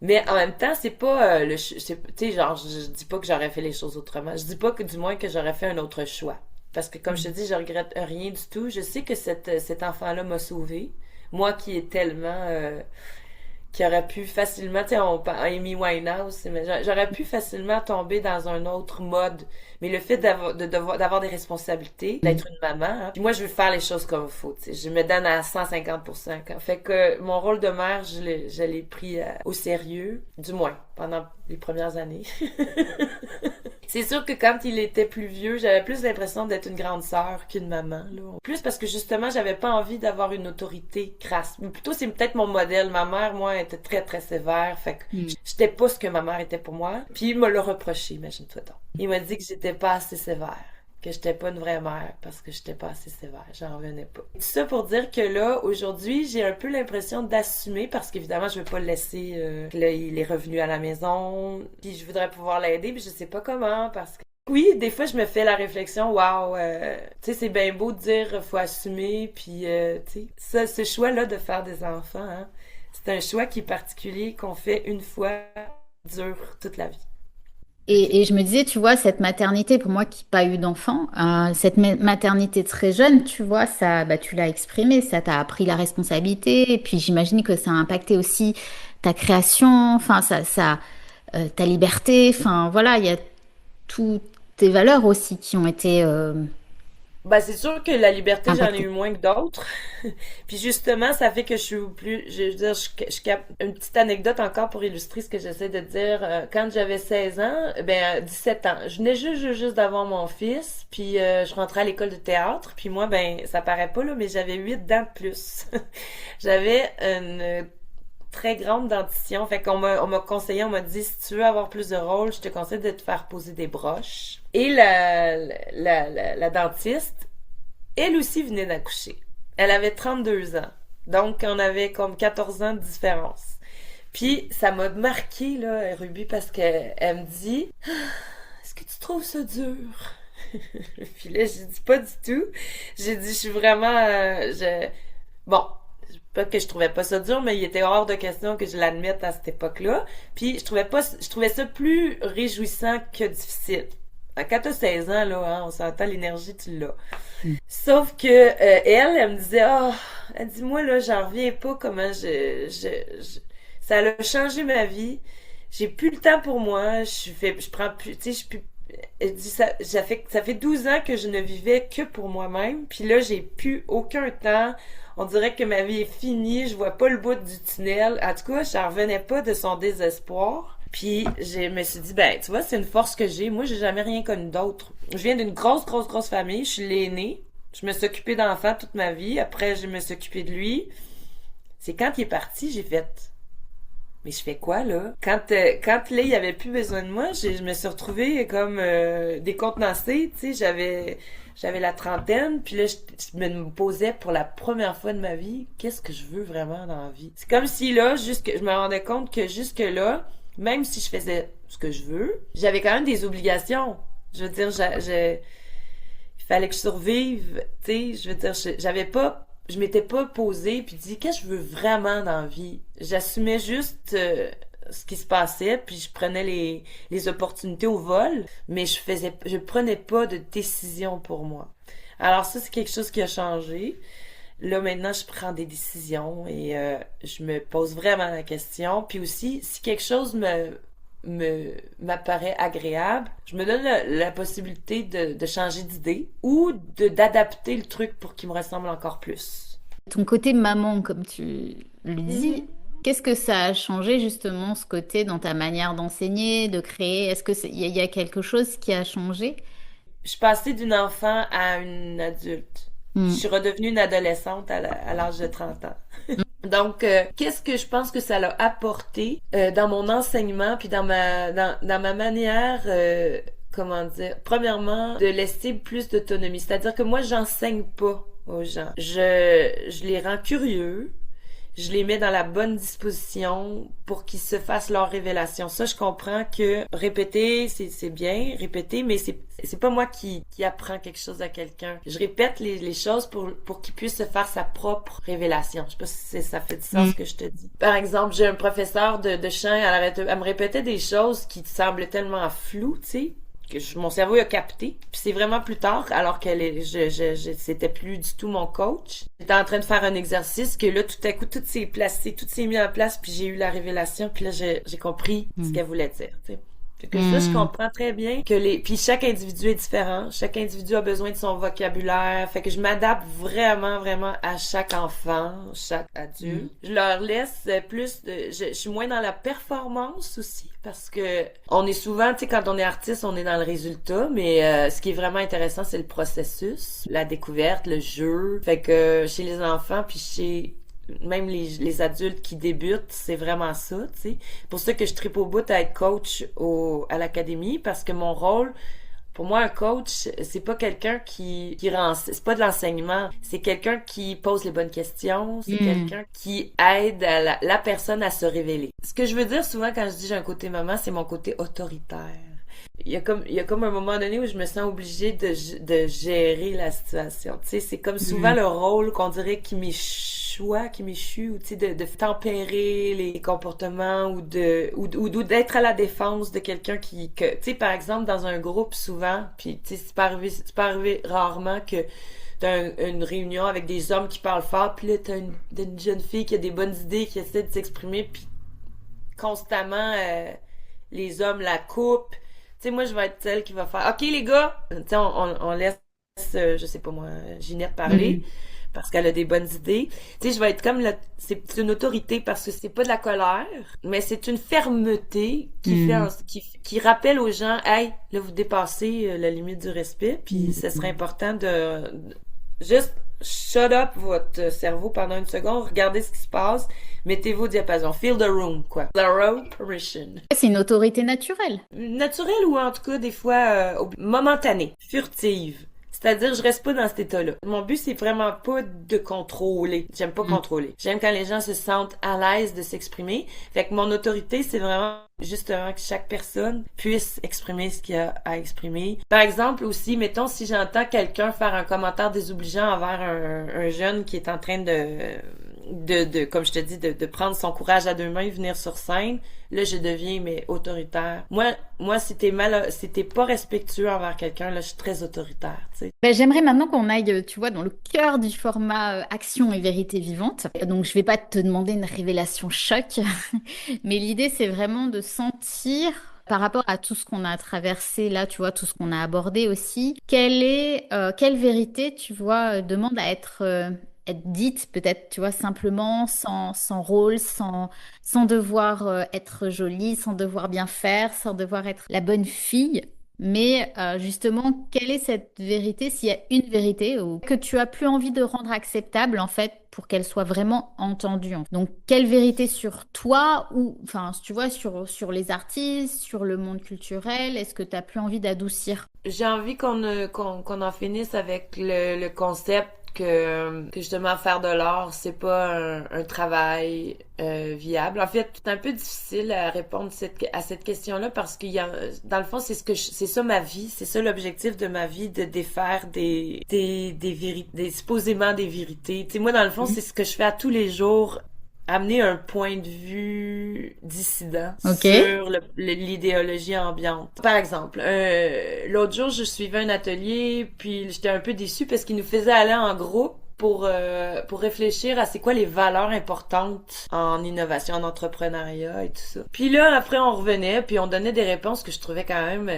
Mais en même temps, c'est pas tu sais, genre, je dis pas que j'aurais fait les choses autrement. Je dis pas que du moins que j'aurais fait un autre choix. Parce que comme je te dis, je regrette rien du tout. Je sais que cet enfant-là m'a sauvée. Moi qui est tellement... qui aurait pu facilement... Tu sais, Amy Winehouse, mais j'aurais pu facilement tomber dans un autre mode. Mais le fait d'avoir des responsabilités, d'être une maman, hein, puis moi, je veux faire les choses comme il faut. Tu sais, je me donne à 150%. Fait que mon rôle de mère, je l'ai pris au sérieux, du moins, pendant les premières années. C'est sûr que quand il était plus vieux, j'avais plus l'impression d'être une grande sœur qu'une maman, là. Plus parce que justement, j'avais pas envie d'avoir une autorité crasse. Mais plutôt, c'est peut-être mon modèle. Ma mère, moi, était très, très sévère. Fait que j'étais pas ce que ma mère était pour moi. Puis il me l'a reproché, imagine-toi donc. Il m'a dit que j'étais pas assez sévère. Que j'étais pas une vraie mère parce que j'étais pas assez sévère. J'en revenais pas. Tout ça pour dire que là, aujourd'hui, j'ai un peu l'impression d'assumer parce qu'évidemment, je veux pas le laisser... là, il est revenu à la maison. Puis je voudrais pouvoir l'aider, puis je sais pas comment parce que... Oui, des fois, je me fais la réflexion, waouh, tu sais, c'est bien beau de dire faut assumer, puis tu sais, ce choix-là de faire des enfants, hein, c'est un choix qui est particulier, qu'on fait une fois, dure toute la vie. Et je me disais, tu vois, cette maternité, pour moi qui n'ai pas eu d'enfant, cette maternité très jeune, tu vois, ça, bah, tu l'as exprimé, ça t'a appris la responsabilité, et puis j'imagine que ça a impacté aussi ta création, enfin, ta liberté, enfin, voilà, il y a toutes tes valeurs aussi qui ont été Ben, c'est sûr que la liberté, j'en ai impactées. eu moins que d'autres. Puis justement, ça fait que je suis plus, je veux dire, une petite anecdote encore pour illustrer ce que j'essaie de dire. Quand j'avais 16 ans, 17 ans, je venais juste d'avoir mon fils, puis je rentrais à l'école de théâtre, puis moi, ben, ça paraît pas là, mais j'avais 8 dents de plus. J'avais une très grande dentition. Fait qu'on m'a conseillé, on m'a dit, si tu veux avoir plus de rôles, je te conseille de te faire poser des broches. Et la dentiste, elle aussi venait d'accoucher. Elle avait 32 ans. Donc, on avait comme 14 ans de différence. Puis, ça m'a marqué, là, Ruby, parce qu'elle me dit, est-ce que tu trouves ça dur? Puis là, j'ai dit pas du tout. J'ai dit, je suis vraiment, bon, pas que je trouvais pas ça dur, mais il était hors de question que je l'admette à cette époque-là. Puis je trouvais ça plus réjouissant que difficile. Quand t'as 16 ans, là, hein, on s'entend, l'énergie, tu l'as. Sauf que elle me disait, oh, elle dit, moi, là, j'en reviens pas comment ça a changé ma vie. J'ai plus le temps pour moi. Je prends plus, tu sais, je suis plus. Elle dit ça fait 12 ans que je ne vivais que pour moi-même, puis là j'ai plus aucun temps. On dirait que ma vie est finie, je vois pas le bout du tunnel. En tout cas, je revenais pas de son désespoir. Puis je me suis dit ben tu vois, c'est une force que j'ai. Moi, j'ai jamais rien connu d'autre. Je viens d'une grosse famille, je suis l'aînée. Je me suis occupée d'enfants toute ma vie. Après, je me suis occupée de lui. C'est quand il est parti, j'ai fait mais je fais quoi là? Quand là, il avait plus besoin de moi, je me suis retrouvée comme décontenancée, tu sais, j'avais la trentaine, puis là, je me posais pour la première fois de ma vie, qu'est-ce que je veux vraiment dans la vie? C'est comme si là, je me rendais compte que jusque là, même si je faisais ce que je veux, j'avais quand même des obligations. Je veux dire, il fallait que je survive, tu sais, je veux dire, je m'étais pas posée puis dit qu'est-ce que je veux vraiment dans la vie. J'assumais juste ce qui se passait puis je prenais les opportunités au vol, mais je prenais pas de décision pour moi. Alors ça c'est quelque chose qui a changé. Là maintenant je prends des décisions et je me pose vraiment la question. Puis aussi si quelque chose m'apparaît agréable, je me donne la possibilité de changer d'idée ou d'adapter le truc pour qu'il me ressemble encore plus. Ton côté maman, comme tu le dis, Mhm. qu'est-ce que ça a changé justement ce côté dans ta manière d'enseigner, de créer? Est-ce que il y a quelque chose qui a changé? Je suis passée d'une enfant à une adulte. Je Hmm. suis redevenue une adolescente à l'âge de 30 ans. Donc, qu'est-ce que je pense que ça l'a apporté dans mon enseignement puis dans ma manière, comment dire, premièrement, de laisser plus d'autonomie. C'est-à-dire que moi, j'enseigne pas aux gens. Je les rends curieux. Je les mets dans la bonne disposition pour qu'ils se fassent leur révélation. Ça, je comprends que répéter, c'est bien, répéter, mais c'est pas moi qui apprends quelque chose à quelqu'un. Je répète les choses pour qu'il puisse se faire sa propre révélation. Je sais pas si ça fait du sens Hmm. ce que je te dis. Par exemple, j'ai un professeur de chant, elle me répétait des choses qui semblaient tellement floues, tu sais, que mon cerveau a capté. Puis c'est vraiment plus tard, alors que c'était plus du tout mon coach. J'étais en train de faire un exercice que là, tout à coup, tout s'est placé, tout s'est mis en place, puis j'ai eu la révélation, puis là, j'ai compris ce Hmm. qu'elle voulait dire, tu sais. Fait que ça, je Hmm. comprends très bien que puis chaque individu est différent. Chaque individu a besoin de son vocabulaire. Fait que je m'adapte vraiment à chaque enfant, chaque Hmm. adulte. Je leur laisse plus je suis moins dans la performance aussi parce que on est souvent, tu sais, quand on est artiste, on est dans le résultat, mais ce qui est vraiment intéressant, c'est le processus, la découverte, le jeu. Fait que chez les enfants puis chez même les adultes qui débutent, c'est vraiment ça, tu sais. Pour ça que je tripe au bout à être coach à l'académie, parce que mon rôle, pour moi, un coach, c'est pas quelqu'un qui c'est pas de l'enseignement, c'est quelqu'un qui pose les bonnes questions, c'est Hmm. quelqu'un qui aide la personne à se révéler. Ce que je veux dire souvent quand je dis j'ai un côté maman, c'est mon côté autoritaire. Il y a comme un moment donné où je me sens obligée de gérer la situation. Tu sais, c'est comme souvent Hmm. le rôle qu'on dirait qui m'est choix qui m'échouent, ou tu sais, de tempérer les comportements ou d'être à la défense de quelqu'un tu sais, par exemple, dans un groupe, souvent, puis tu sais, c'est pas arrivé rarement que t'as une réunion avec des hommes qui parlent fort, puis là, t'as une jeune fille qui a des bonnes idées, qui essaie de s'exprimer, puis constamment, les hommes la coupent. Tu sais, moi, je vais être celle qui va faire, OK, les gars, tu sais, on laisse, je sais pas moi, Ginette parler, parce qu'elle a des bonnes idées. Tu sais, je vais être comme c'est une autorité parce que c'est pas de la colère, mais c'est une fermeté qui rappelle aux gens, hey, là, vous dépassez la limite du respect, puis ce serait important de juste shut up votre cerveau pendant une seconde, regardez ce qui se passe, mettez-vous au diapason, feel the room, quoi. Zero permission. C'est une autorité naturelle. Naturelle ou en tout cas des fois momentanée, furtive. C'est-à-dire, je reste pas dans cet état-là. Mon but, c'est vraiment pas de contrôler. J'aime pas contrôler. J'aime quand les gens se sentent à l'aise de s'exprimer. Fait que mon autorité, c'est vraiment justement que chaque personne puisse exprimer ce qu'il a à exprimer. Par exemple, aussi, mettons, si j'entends quelqu'un faire un commentaire désobligeant envers un jeune qui est en train comme je te dis, de prendre son courage à deux mains, venir sur scène, là, je deviens, mais autoritaire. Moi, si t'es pas respectueux envers quelqu'un, là, je suis très autoritaire, tu sais. Ben, j'aimerais maintenant qu'on aille, tu vois, dans le cœur du format action et vérité vivante. Donc, je vais pas te demander une révélation choc, mais l'idée, c'est vraiment de sentir, par rapport à tout ce qu'on a traversé là, tu vois, tout ce qu'on a abordé aussi, quelle vérité, tu vois, demande à être dite peut-être, tu vois, simplement, sans rôle, sans devoir être jolie, sans devoir bien faire, sans devoir être la bonne fille. Mais justement, quelle est cette vérité, s'il y a une vérité ou que tu as plus envie de rendre acceptable en fait pour qu'elle soit vraiment entendue. Donc, quelle vérité sur toi ou, enfin, tu vois, sur les artistes, sur le monde culturel, est-ce que tu as plus envie d'adoucir? J'ai envie qu'on en finisse avec le concept que justement faire de l'art, c'est pas un travail viable. En fait, c'est un peu difficile à répondre à cette question-là parce dans le fond, c'est ça ma vie, c'est ça l'objectif de ma vie, de défaire supposément des vérités. Tu sais, moi, dans le fond, c'est ce que je fais à tous les jours, amener un point de vue dissident sur l'idéologie ambiante. Par exemple, l'autre jour, je suivais un atelier, puis j'étais un peu déçue parce qu'il nous faisait aller en groupe pour réfléchir à c'est quoi les valeurs importantes en innovation, en entrepreneuriat et tout ça. Puis là, après, on revenait, puis on donnait des réponses que je trouvais quand même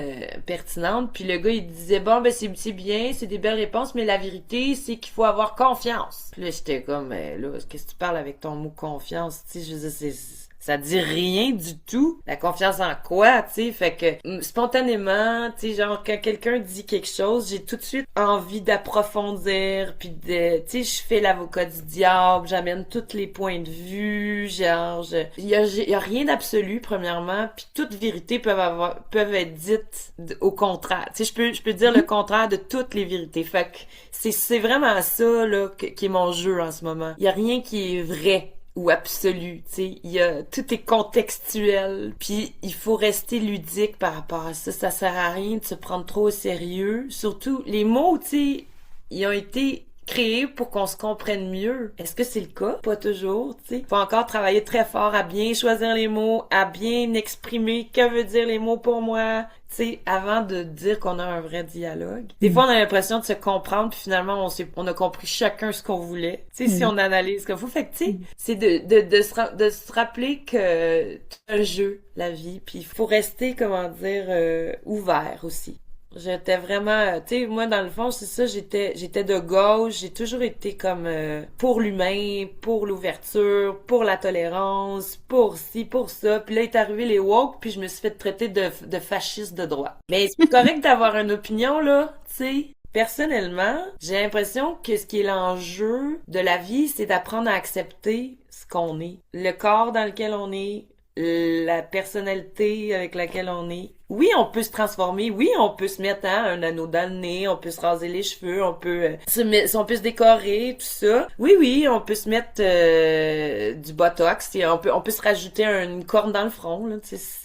pertinentes. Puis le gars, il disait, bon, ben c'est bien, c'est des belles réponses, mais la vérité, c'est qu'il faut avoir confiance. Puis là, j'étais comme, là, qu'est-ce que tu parles avec ton mot confiance? Tu sais, je veux dire, ça dit rien du tout. La confiance en quoi, tu sais? Fait que, spontanément, tu sais, genre, quand quelqu'un dit quelque chose, j'ai tout de suite envie d'approfondir, puis tu sais, je fais l'avocat du diable, j'amène tous les points de vue, genre, il y a rien d'absolu, premièrement, puis toute vérité peuvent être dites au contraire. Tu sais, je peux dire le contraire de toutes les vérités. Fait que, c'est vraiment ça, là, qui est mon jeu en ce moment. Il y a rien qui est vrai ou absolu, tu sais, tout est contextuel, puis il faut rester ludique par rapport à ça. Ça sert à rien de se prendre trop au sérieux. Surtout, les mots, tu sais, ils ont été créés pour qu'on se comprenne mieux. Est-ce que c'est le cas? Pas toujours, tu sais. Faut encore travailler très fort à bien choisir les mots, à bien exprimer que veut dire les mots pour moi, tu sais, avant de dire qu'on a un vrai dialogue. Des fois, on a l'impression de se comprendre, puis finalement, on a compris chacun ce qu'on voulait. Tu sais, si on analyse comme faut. Fait que, tu sais, c'est de se rappeler que c'est un jeu, la vie, puis il faut rester, comment dire, ouvert aussi. J'étais vraiment, tu sais, moi dans le fond c'est ça, j'étais de gauche, j'ai toujours été comme pour l'humain, pour l'ouverture, pour la tolérance, pour ci, pour ça. Puis là est arrivé les woke, puis je me suis fait traiter de fasciste de droite. Mais c'est correct d'avoir une opinion là, tu sais. Personnellement, j'ai l'impression que ce qui est l'enjeu de la vie, c'est d'apprendre à accepter ce qu'on est, le corps dans lequel on est, la personnalité avec laquelle on est. Oui, on peut se transformer. Oui, on peut se mettre un anneau dans le nez. On peut se raser les cheveux. On peut on peut se décorer, tout ça. Oui, on peut se mettre du botox. On peut se rajouter une corne dans le front. Là,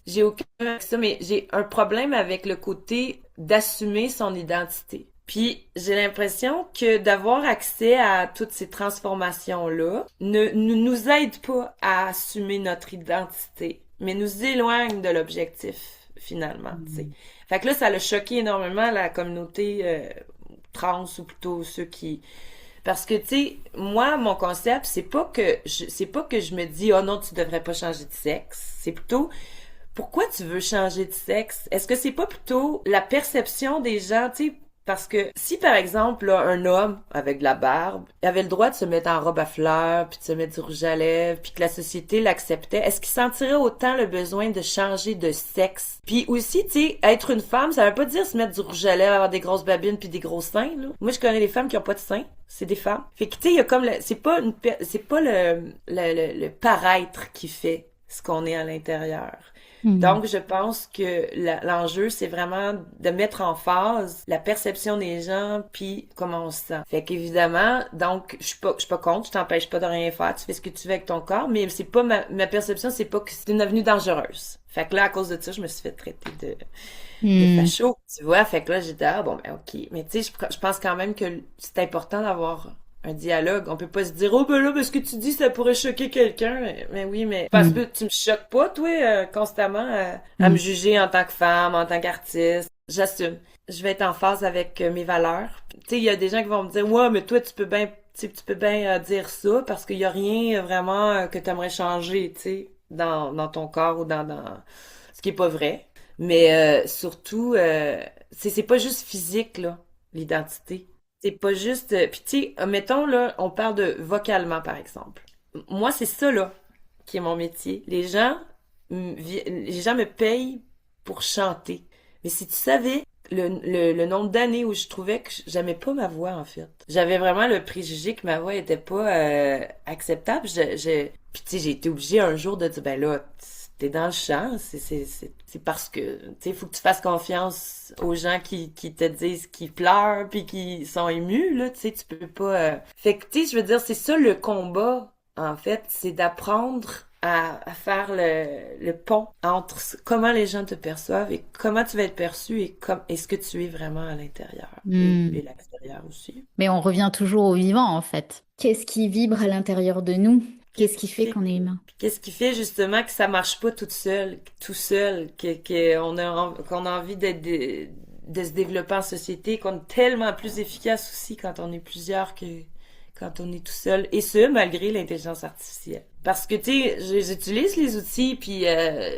j'ai aucun avec ça, mais j'ai un problème avec le côté d'assumer son identité. Puis j'ai l'impression que d'avoir accès à toutes ces transformations-là ne nous aide pas à assumer notre identité, mais nous éloigne de l'objectif finalement, tu sais. Fait que là, ça a choqué énormément la communauté trans ou plutôt ceux qui parce que tu sais, moi mon concept c'est pas que je me dis oh non, tu devrais pas changer de sexe, c'est plutôt pourquoi tu veux changer de sexe? Est-ce que c'est pas plutôt la perception des gens, tu sais, parce que si par exemple là, un homme avec de la barbe avait le droit de se mettre en robe à fleurs, puis de se mettre du rouge à lèvres, puis que la société l'acceptait, est-ce qu'il sentirait autant le besoin de changer de sexe? Puis aussi, tu sais, être une femme, ça veut pas dire se mettre du rouge à lèvres, avoir des grosses babines puis des gros seins, là. Moi, je connais des femmes qui ont pas de seins. C'est des femmes. Fait que tu sais, il y a comme c'est pas le paraître qui fait ce qu'on est à l'intérieur. Donc, je pense que l'enjeu, c'est vraiment de mettre en phase la perception des gens puis comment on se sent. Fait qu'évidemment, donc, je suis pas contre, je t'empêche pas de rien faire, tu fais ce que tu veux avec ton corps, mais c'est pas ma perception, c'est pas que c'est une avenue dangereuse. Fait que là, à cause de ça, je me suis fait traiter de facho, tu vois. Fait que là, j'étais, ah bon, ben ok. Mais tu sais, je pense quand même que c'est important d'avoir un dialogue. On peut pas se dire, oh ben là, parce que tu dis, ça pourrait choquer quelqu'un. Mais oui, mais parce que tu me choques pas, toi, constamment à me juger en tant que femme, en tant qu'artiste. J'assume. Je vais être en phase avec mes valeurs. Tu sais, il y a des gens qui vont me dire, ouais, mais toi, tu peux bien dire ça parce qu'il y a rien vraiment que t'aimerais changer, tu sais, dans ton corps ou dans ce qui est pas vrai. Mais surtout, c'est pas juste physique, là, l'identité. C'est pas juste... Puis tu sais, mettons, là, on parle de vocalement, par exemple. Moi, c'est ça, là, qui est mon métier. Les gens me payent pour chanter. Mais si tu savais le nombre d'années où je trouvais que j'aimais pas ma voix, en fait. J'avais vraiment le préjugé que ma voix était pas acceptable. Puis tu sais, j'ai été obligée un jour de dire, ben là, t'es dans le champ, c'est parce que, tu sais, faut que tu fasses confiance aux gens qui te disent qu'ils pleurent puis qui sont émus, là, tu sais, tu peux pas... Fait que, tu sais, je veux dire, c'est ça le combat, en fait, c'est d'apprendre à faire le pont entre comment les gens te perçoivent et comment tu vas être perçu et ce que tu es vraiment à l'intérieur et l'extérieur aussi. Mais on revient toujours au vivant, en fait. Qu'est-ce qui vibre à l'intérieur de nous? Qu'est-ce qui fait qu'on est humain? Qu'est-ce qui fait justement que ça marche pas tout seul, qu'on a envie de se développer en société, qu'on est tellement plus efficace aussi quand on est plusieurs que quand on est tout seul, et ce, malgré l'intelligence artificielle. Parce que, tu sais, j'utilise les outils, puis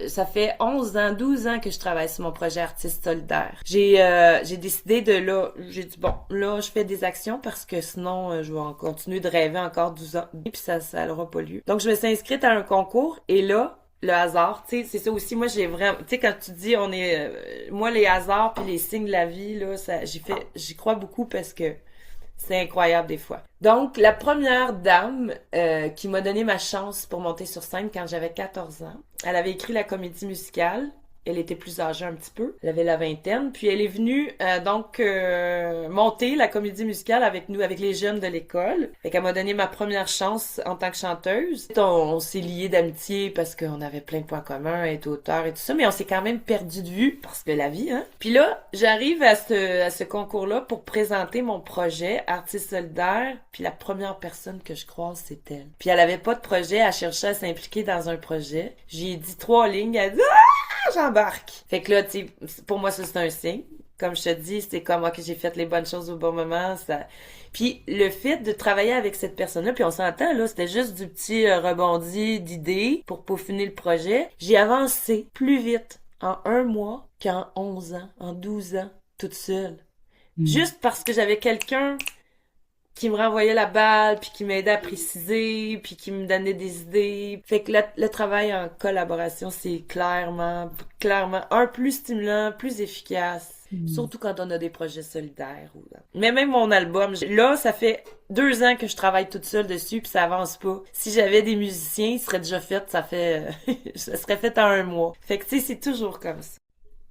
ça fait 11 ans, 12 ans que je travaille sur mon projet Artiste solidaire. J'ai décidé j'ai dit, bon, là, je fais des actions parce que sinon, je vais continuer de rêver encore 12 ans, puis ça n'aura pas lieu. Donc, je me suis inscrite à un concours, et là, le hasard, tu sais, c'est ça aussi, moi, j'ai vraiment, tu sais, quand tu dis, moi, les hasards puis les signes de la vie, là, j'y crois beaucoup parce que c'est incroyable des fois. Donc, la première dame qui m'a donné ma chance pour monter sur scène quand j'avais 14 ans, elle avait écrit la comédie musicale. Elle était plus âgée un petit peu. Elle avait la vingtaine. Puis elle est venue monter la comédie musicale avec nous, avec les jeunes de l'école. Fait qu'elle m'a donné ma première chance en tant que chanteuse. On s'est liés d'amitié parce qu'on avait plein de points communs, être auteur et tout ça, mais on s'est quand même perdu de vue parce que la vie, hein. Puis là, j'arrive à ce concours-là pour présenter mon projet Artiste solidaire. Puis la première personne que je croise, c'est elle. Puis elle avait pas de projet, elle cherchait à s'impliquer dans un projet. J'ai dit 3 lignes, elle dit j'embarque. Fait que là, tu sais, pour moi, ça, c'est un signe. Comme je te dis, c'est comme, ok, j'ai fait les bonnes choses au bon moment, ça... Puis, le fait de travailler avec cette personne-là, puis on s'entend, là, c'était juste du petit rebondi d'idées pour peaufiner le projet. J'ai avancé plus vite en 1 mois qu'en 11 ans, en 12 ans, toute seule. Juste parce que j'avais quelqu'un qui me renvoyait la balle, puis qui m'aidait à préciser, puis qui me donnait des idées. Fait que le travail en collaboration, c'est clairement un plus stimulant, plus efficace. Surtout quand on a des projets solidaires. Mais même mon album, là, ça fait 2 ans que je travaille toute seule dessus, puis ça avance pas. Si j'avais des musiciens, il serait déjà fait, ça serait fait en 1 mois. Fait que tu sais, c'est toujours comme ça.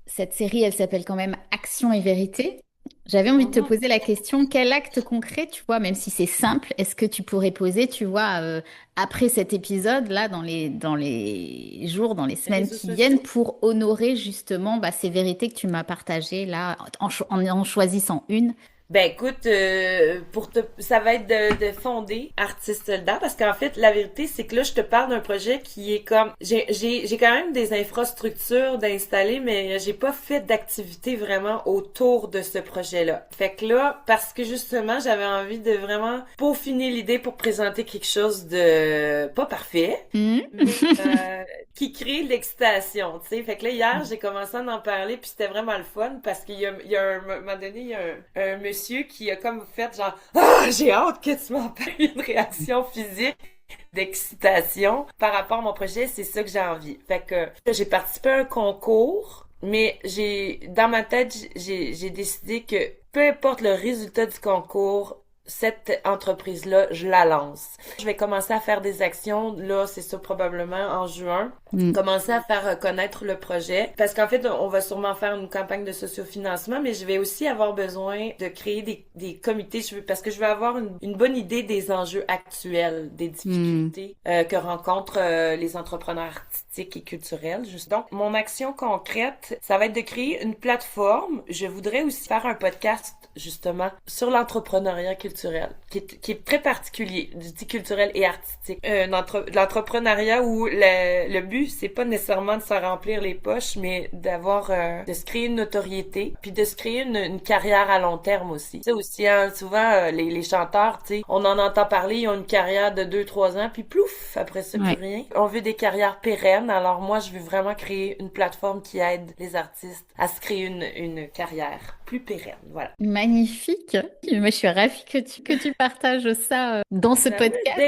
Cette série, elle s'appelle quand même Action et vérité. J'avais envie de te poser la question, quel acte concret, tu vois, même si c'est simple, est-ce que tu pourrais poser, tu vois, après cet épisode-là, dans les jours, dans les semaines qui viennent, pour honorer justement ces vérités que tu m'as partagées là, en choisissant une? Ben écoute, ça va être de fonder Artistes Soldats parce qu'en fait la vérité c'est que là je te parle d'un projet qui est comme j'ai quand même des infrastructures d'installer mais j'ai pas fait d'activité vraiment autour de ce projet-là. Fait que là parce que justement j'avais envie de vraiment peaufiner l'idée pour présenter quelque chose de pas parfait mais qui crée de l'excitation, tu sais. Fait que là, hier, j'ai commencé à en parler, puis c'était vraiment le fun, parce qu'il y a un moment donné, il y a un monsieur qui a comme fait genre « Ah, j'ai hâte que tu m'en parles! » Une réaction physique d'excitation par rapport à mon projet, c'est ça que j'ai envie. Fait que j'ai participé à un concours, mais dans ma tête, j'ai décidé que peu importe le résultat du concours, cette entreprise-là, je la lance. Je vais commencer à faire des actions, là, c'est ça probablement en juin. Commencer à faire connaître le projet. Parce qu'en fait, on va sûrement faire une campagne de sociofinancement, mais je vais aussi avoir besoin de créer des comités. Parce que je veux avoir une bonne idée des enjeux actuels, des difficultés que rencontrent les entrepreneurs artistiques et culturels. Donc, mon action concrète, ça va être de créer une plateforme. Je voudrais aussi faire un podcast, justement, sur l'entrepreneuriat culturel, qui est très particulier, je dis culturel et artistique. L'entrepreneuriat où le but, c'est pas nécessairement de se remplir les poches, mais de se créer une notoriété, puis de se créer une carrière à long terme aussi. Tu sais aussi, hein, souvent, les chanteurs, tu sais, on en entend parler, ils ont une carrière de 2-3 ans, puis plouf, après ça, plus rien. On veut des carrières pérennes, alors moi, je veux vraiment créer une plateforme qui aide les artistes à se créer une carrière plus pérenne, voilà. Magnifique. Moi, je suis ravie que tu partages ça dans ce podcast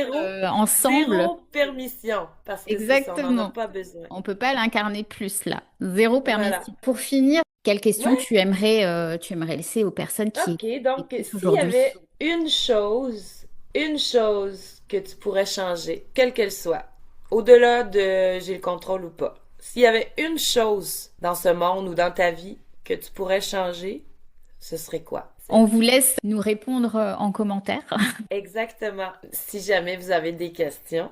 ensemble. Zéro permission, parce que exactement. C'est ça, on n'en a pas besoin. On peut pas l'incarner plus là. Zéro permission. Voilà. Pour finir, quelle question tu aimerais laisser aux personnes qui OK, donc s'il y aujourd'hui? avait une chose que tu pourrais changer, quelle qu'elle soit, au-delà de j'ai le contrôle ou pas. S'il y avait une chose dans ce monde ou dans ta vie que tu pourrais changer, ce serait quoi? On vous laisse nous répondre en commentaire. Exactement. Si jamais vous avez des questions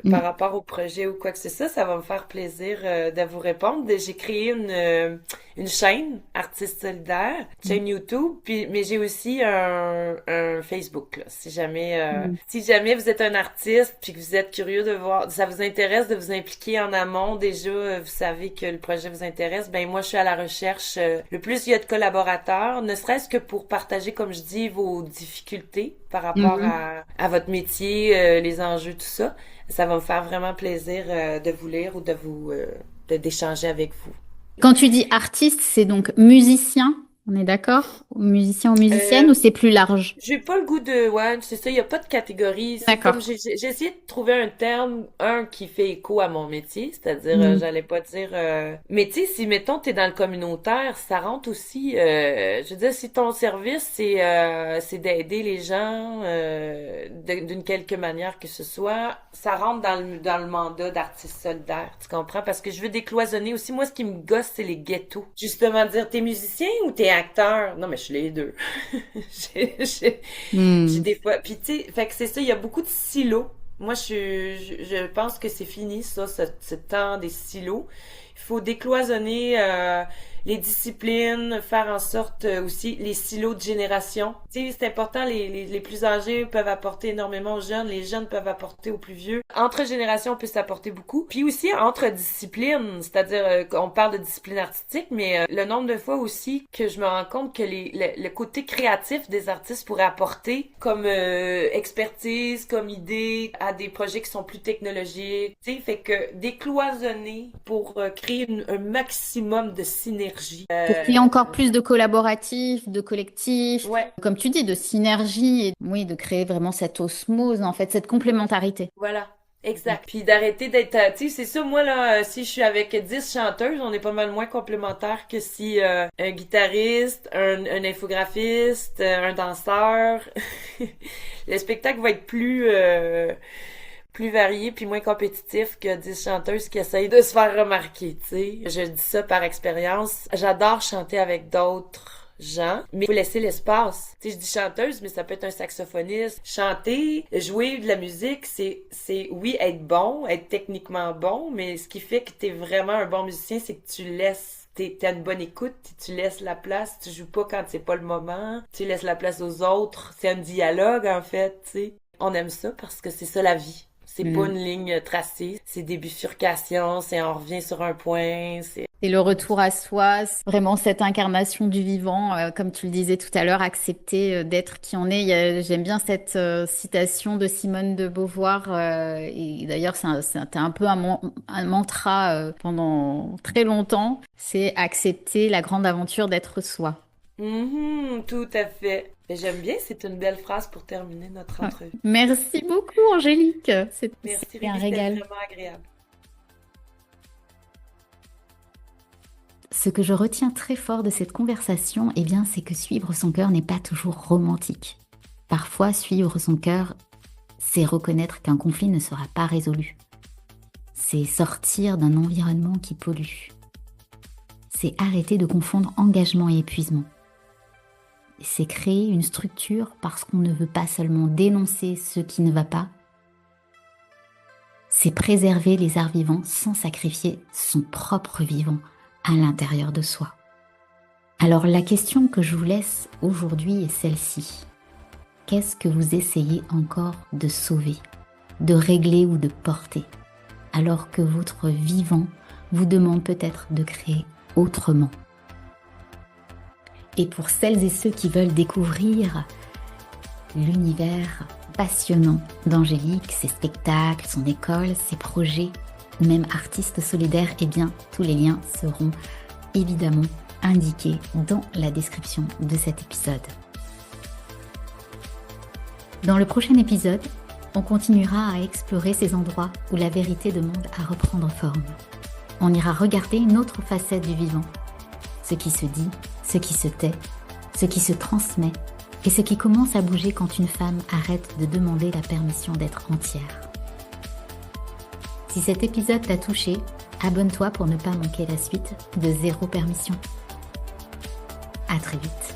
par rapport au projet ou quoi que ce soit, ça va me faire plaisir de vous répondre. J'ai créé une chaîne Artistes Solidaires, chaîne YouTube, mais j'ai aussi un Facebook là. Si jamais vous êtes un artiste puis que vous êtes curieux de voir, ça vous intéresse de vous impliquer en amont, déjà vous savez que le projet vous intéresse, ben moi je suis à la recherche. Le plus il y a de collaborateurs, ne serait-ce que pour partager, comme je dis, vos difficultés par rapport à votre métier, les enjeux, tout ça. Ça va me faire vraiment plaisir de vous lire ou d'échanger avec vous. Quand tu dis artiste, c'est donc musicien, on est d'accord? Musicien ou musicienne ou c'est plus large? J'ai pas le goût c'est ça, il y a pas de catégorie. C'est comme j'ai essayé de trouver un terme, qui fait écho à mon métier, c'est-à-dire j'allais pas dire mais tu sais, si mettons t'es dans le communautaire, ça rentre aussi je veux dire si ton service c'est d'aider les gens d'une quelque manière que ce soit, ça rentre dans le mandat d'artiste solidaire, tu comprends? Parce que je veux décloisonner aussi. Moi, ce qui me gosse, c'est les ghettos. Justement, dire t'es musicien ou t'es acteur? Non, mais je suis les deux. j'ai des fois. Puis tu sais, fait que c'est ça, il y a beaucoup de silos. Moi, je pense que c'est fini, ça, ce temps des silos. Il faut décloisonner les disciplines, faire en sorte aussi les silos de génération. Tu sais, c'est important, les plus âgés peuvent apporter énormément aux jeunes, les jeunes peuvent apporter aux plus vieux. Entre générations, on peut s'apporter beaucoup. Puis aussi entre disciplines, c'est-à-dire qu'on parle de discipline artistique, mais le nombre de fois aussi que je me rends compte que le côté créatif des artistes pourrait apporter comme expertise, comme idée à des projets qui sont plus technologiques. Tu sais, fait que décloisonner pour créer un maximum de synergie. Pour qu'il y ait encore plus de collaboratifs, de collectifs, comme tu dis, de synergie, et oui, de créer vraiment cette osmose, en fait, cette complémentarité. Voilà. Exact. Puis d'arrêter d'être, tu sais, c'est ça, moi, là, si je suis avec 10 chanteuses, on est pas mal moins complémentaires que si un guitariste, un infographiste, un danseur. Le spectacle va être plus varié puis moins compétitif que 10 chanteuses qui essayent de se faire remarquer, tu sais. Je dis ça par expérience. J'adore chanter avec d'autres gens, mais il faut laisser l'espace. Tu sais, je dis chanteuse, mais ça peut être un saxophoniste. Chanter, jouer de la musique, c'est oui, être bon, être techniquement bon, mais ce qui fait que t'es vraiment un bon musicien, c'est que tu laisses t'as une bonne écoute, tu laisses la place, tu joues pas quand c'est pas le moment, tu laisses la place aux autres, c'est un dialogue en fait, tu sais. On aime ça parce que c'est ça la vie. C'est pas une ligne tracée, c'est des bifurcations, c'est on revient sur un point, c'est... Et le retour à soi, c'est vraiment cette incarnation du vivant, comme tu le disais tout à l'heure, accepter d'être qui on est. J'aime bien cette citation de Simone de Beauvoir, et d'ailleurs c'était un peu un mantra pendant très longtemps, c'est accepter la grande aventure d'être soi. Tout à fait. Et j'aime bien, c'est une belle phrase pour terminer notre entrevue. Merci beaucoup Angélique, Merci c'était un Rémi, régal. c'était vraiment agréable. Ce que je retiens très fort de cette conversation, eh bien, c'est que suivre son cœur n'est pas toujours romantique. Parfois, suivre son cœur, c'est reconnaître qu'un conflit ne sera pas résolu. C'est sortir d'un environnement qui pollue. C'est arrêter de confondre engagement et épuisement. C'est créer une structure parce qu'on ne veut pas seulement dénoncer ce qui ne va pas. C'est préserver les arts vivants sans sacrifier son propre vivant à l'intérieur de soi. Alors la question que je vous laisse aujourd'hui est celle-ci. Qu'est-ce que vous essayez encore de sauver, de régler ou de porter, alors que votre vivant vous demande peut-être de créer autrement? Et pour celles et ceux qui veulent découvrir l'univers passionnant d'Angélique, ses spectacles, son école, ses projets, ou même artiste solidaire, eh bien, tous les liens seront évidemment indiqués dans la description de cet épisode. Dans le prochain épisode, on continuera à explorer ces endroits où la vérité demande à reprendre forme. On ira regarder une autre facette du vivant, ce qui se dit, ce qui se tait, ce qui se transmet et ce qui commence à bouger quand une femme arrête de demander la permission d'être entière. Si cet épisode t'a touché, abonne-toi pour ne pas manquer la suite de Zéro Permission. À très vite.